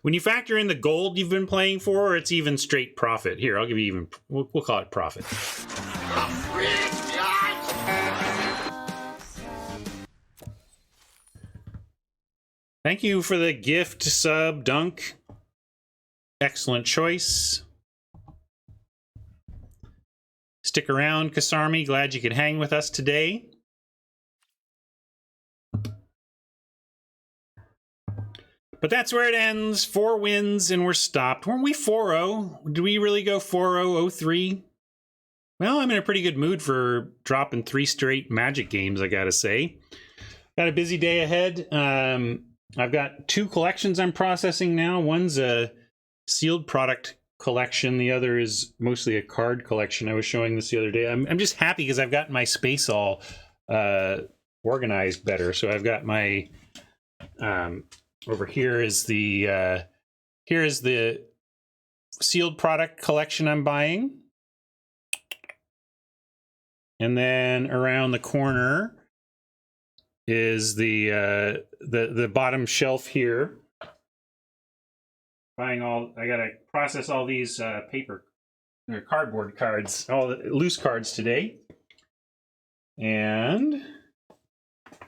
[SPEAKER 1] When you factor in the gold you've been playing for, it's even straight profit. Here, I'll give you even, we'll call it profit. Thank you for the gift sub, Dunk. Excellent choice. Stick around, Kasarmi. Glad you could hang with us today. But that's where it ends. 4 wins and we're stopped. Weren't we 4-0? Did we really go 4-0, 0-3? Well, I'm in a pretty good mood for dropping 3 straight Magic games, I gotta say. Got a busy day ahead. I've got 2 collections I'm processing now. One's a sealed product collection. The other is mostly a card collection. I was showing this the other day. I'm just happy because I've got my space all organized better. So I've got my over here is the sealed product collection I'm buying, and then around the corner is the bottom shelf here. Buying all, I gotta process all these paper or cardboard cards, all the loose cards today, and I'm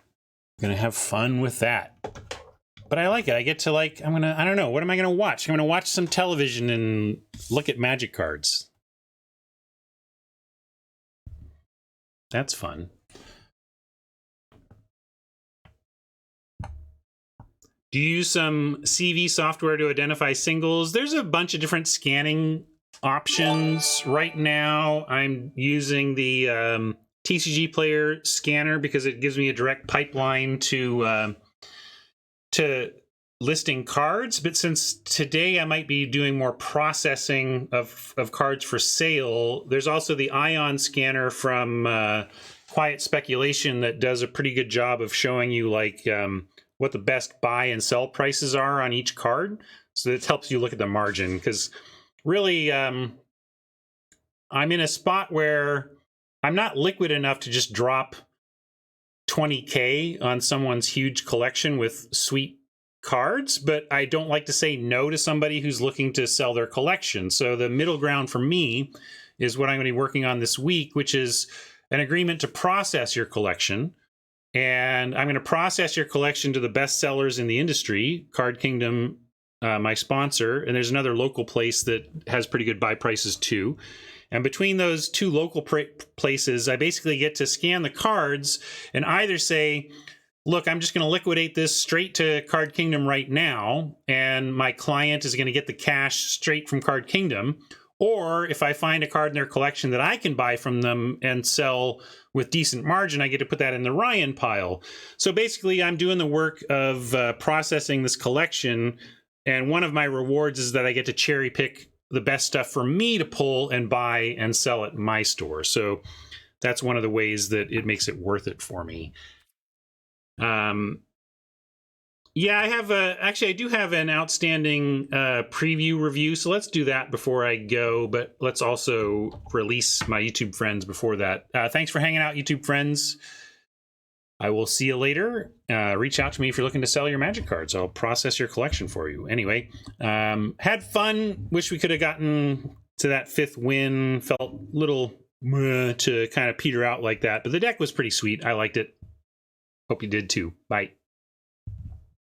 [SPEAKER 1] gonna have fun with that. But I like it. I get to I don't know, what am I gonna watch? I'm gonna watch some television and look at Magic cards. That's fun. Do you use some CV software to identify singles? There's a bunch of different scanning options. Right now, I'm using the TCG Player scanner because it gives me a direct pipeline to listing cards. But since today I might be doing more processing of cards for sale, there's also the Ion scanner from Quiet Speculation that does a pretty good job of showing you what the best buy and sell prices are on each card. So it helps you look at the margin, because really I'm in a spot where I'm not liquid enough to just drop 20K on someone's huge collection with sweet cards, but I don't like to say no to somebody who's looking to sell their collection. So the middle ground for me is what I'm going to be working on this week, which is an agreement to process your collection. And I'm going to process your collection to the best sellers in the industry, Card Kingdom, my sponsor, and there's another local place that has pretty good buy prices too. And between those 2 local places, I basically get to scan the cards and either say, look, I'm just going to liquidate this straight to Card Kingdom right now, and my client is going to get the cash straight from Card Kingdom. Or if I find a card in their collection that I can buy from them and sell with decent margin, I get to put that in the Ryan pile. So basically, I'm doing the work of processing this collection, and one of my rewards is that I get to cherry pick the best stuff for me to pull and buy and sell at my store. So that's one of the ways that it makes it worth it for me. Yeah, I have actually I do have an outstanding preview review, so let's do that before I go, but let's also release my YouTube friends before that. Thanks for hanging out, YouTube friends. I will see you later. Reach out to me if you're looking to sell your Magic cards. I'll process your collection for you. Anyway, had fun. Wish we could have gotten to that 5th win. Felt a little to kind of peter out like that, but the deck was pretty sweet. I liked it. Hope you did too. Bye.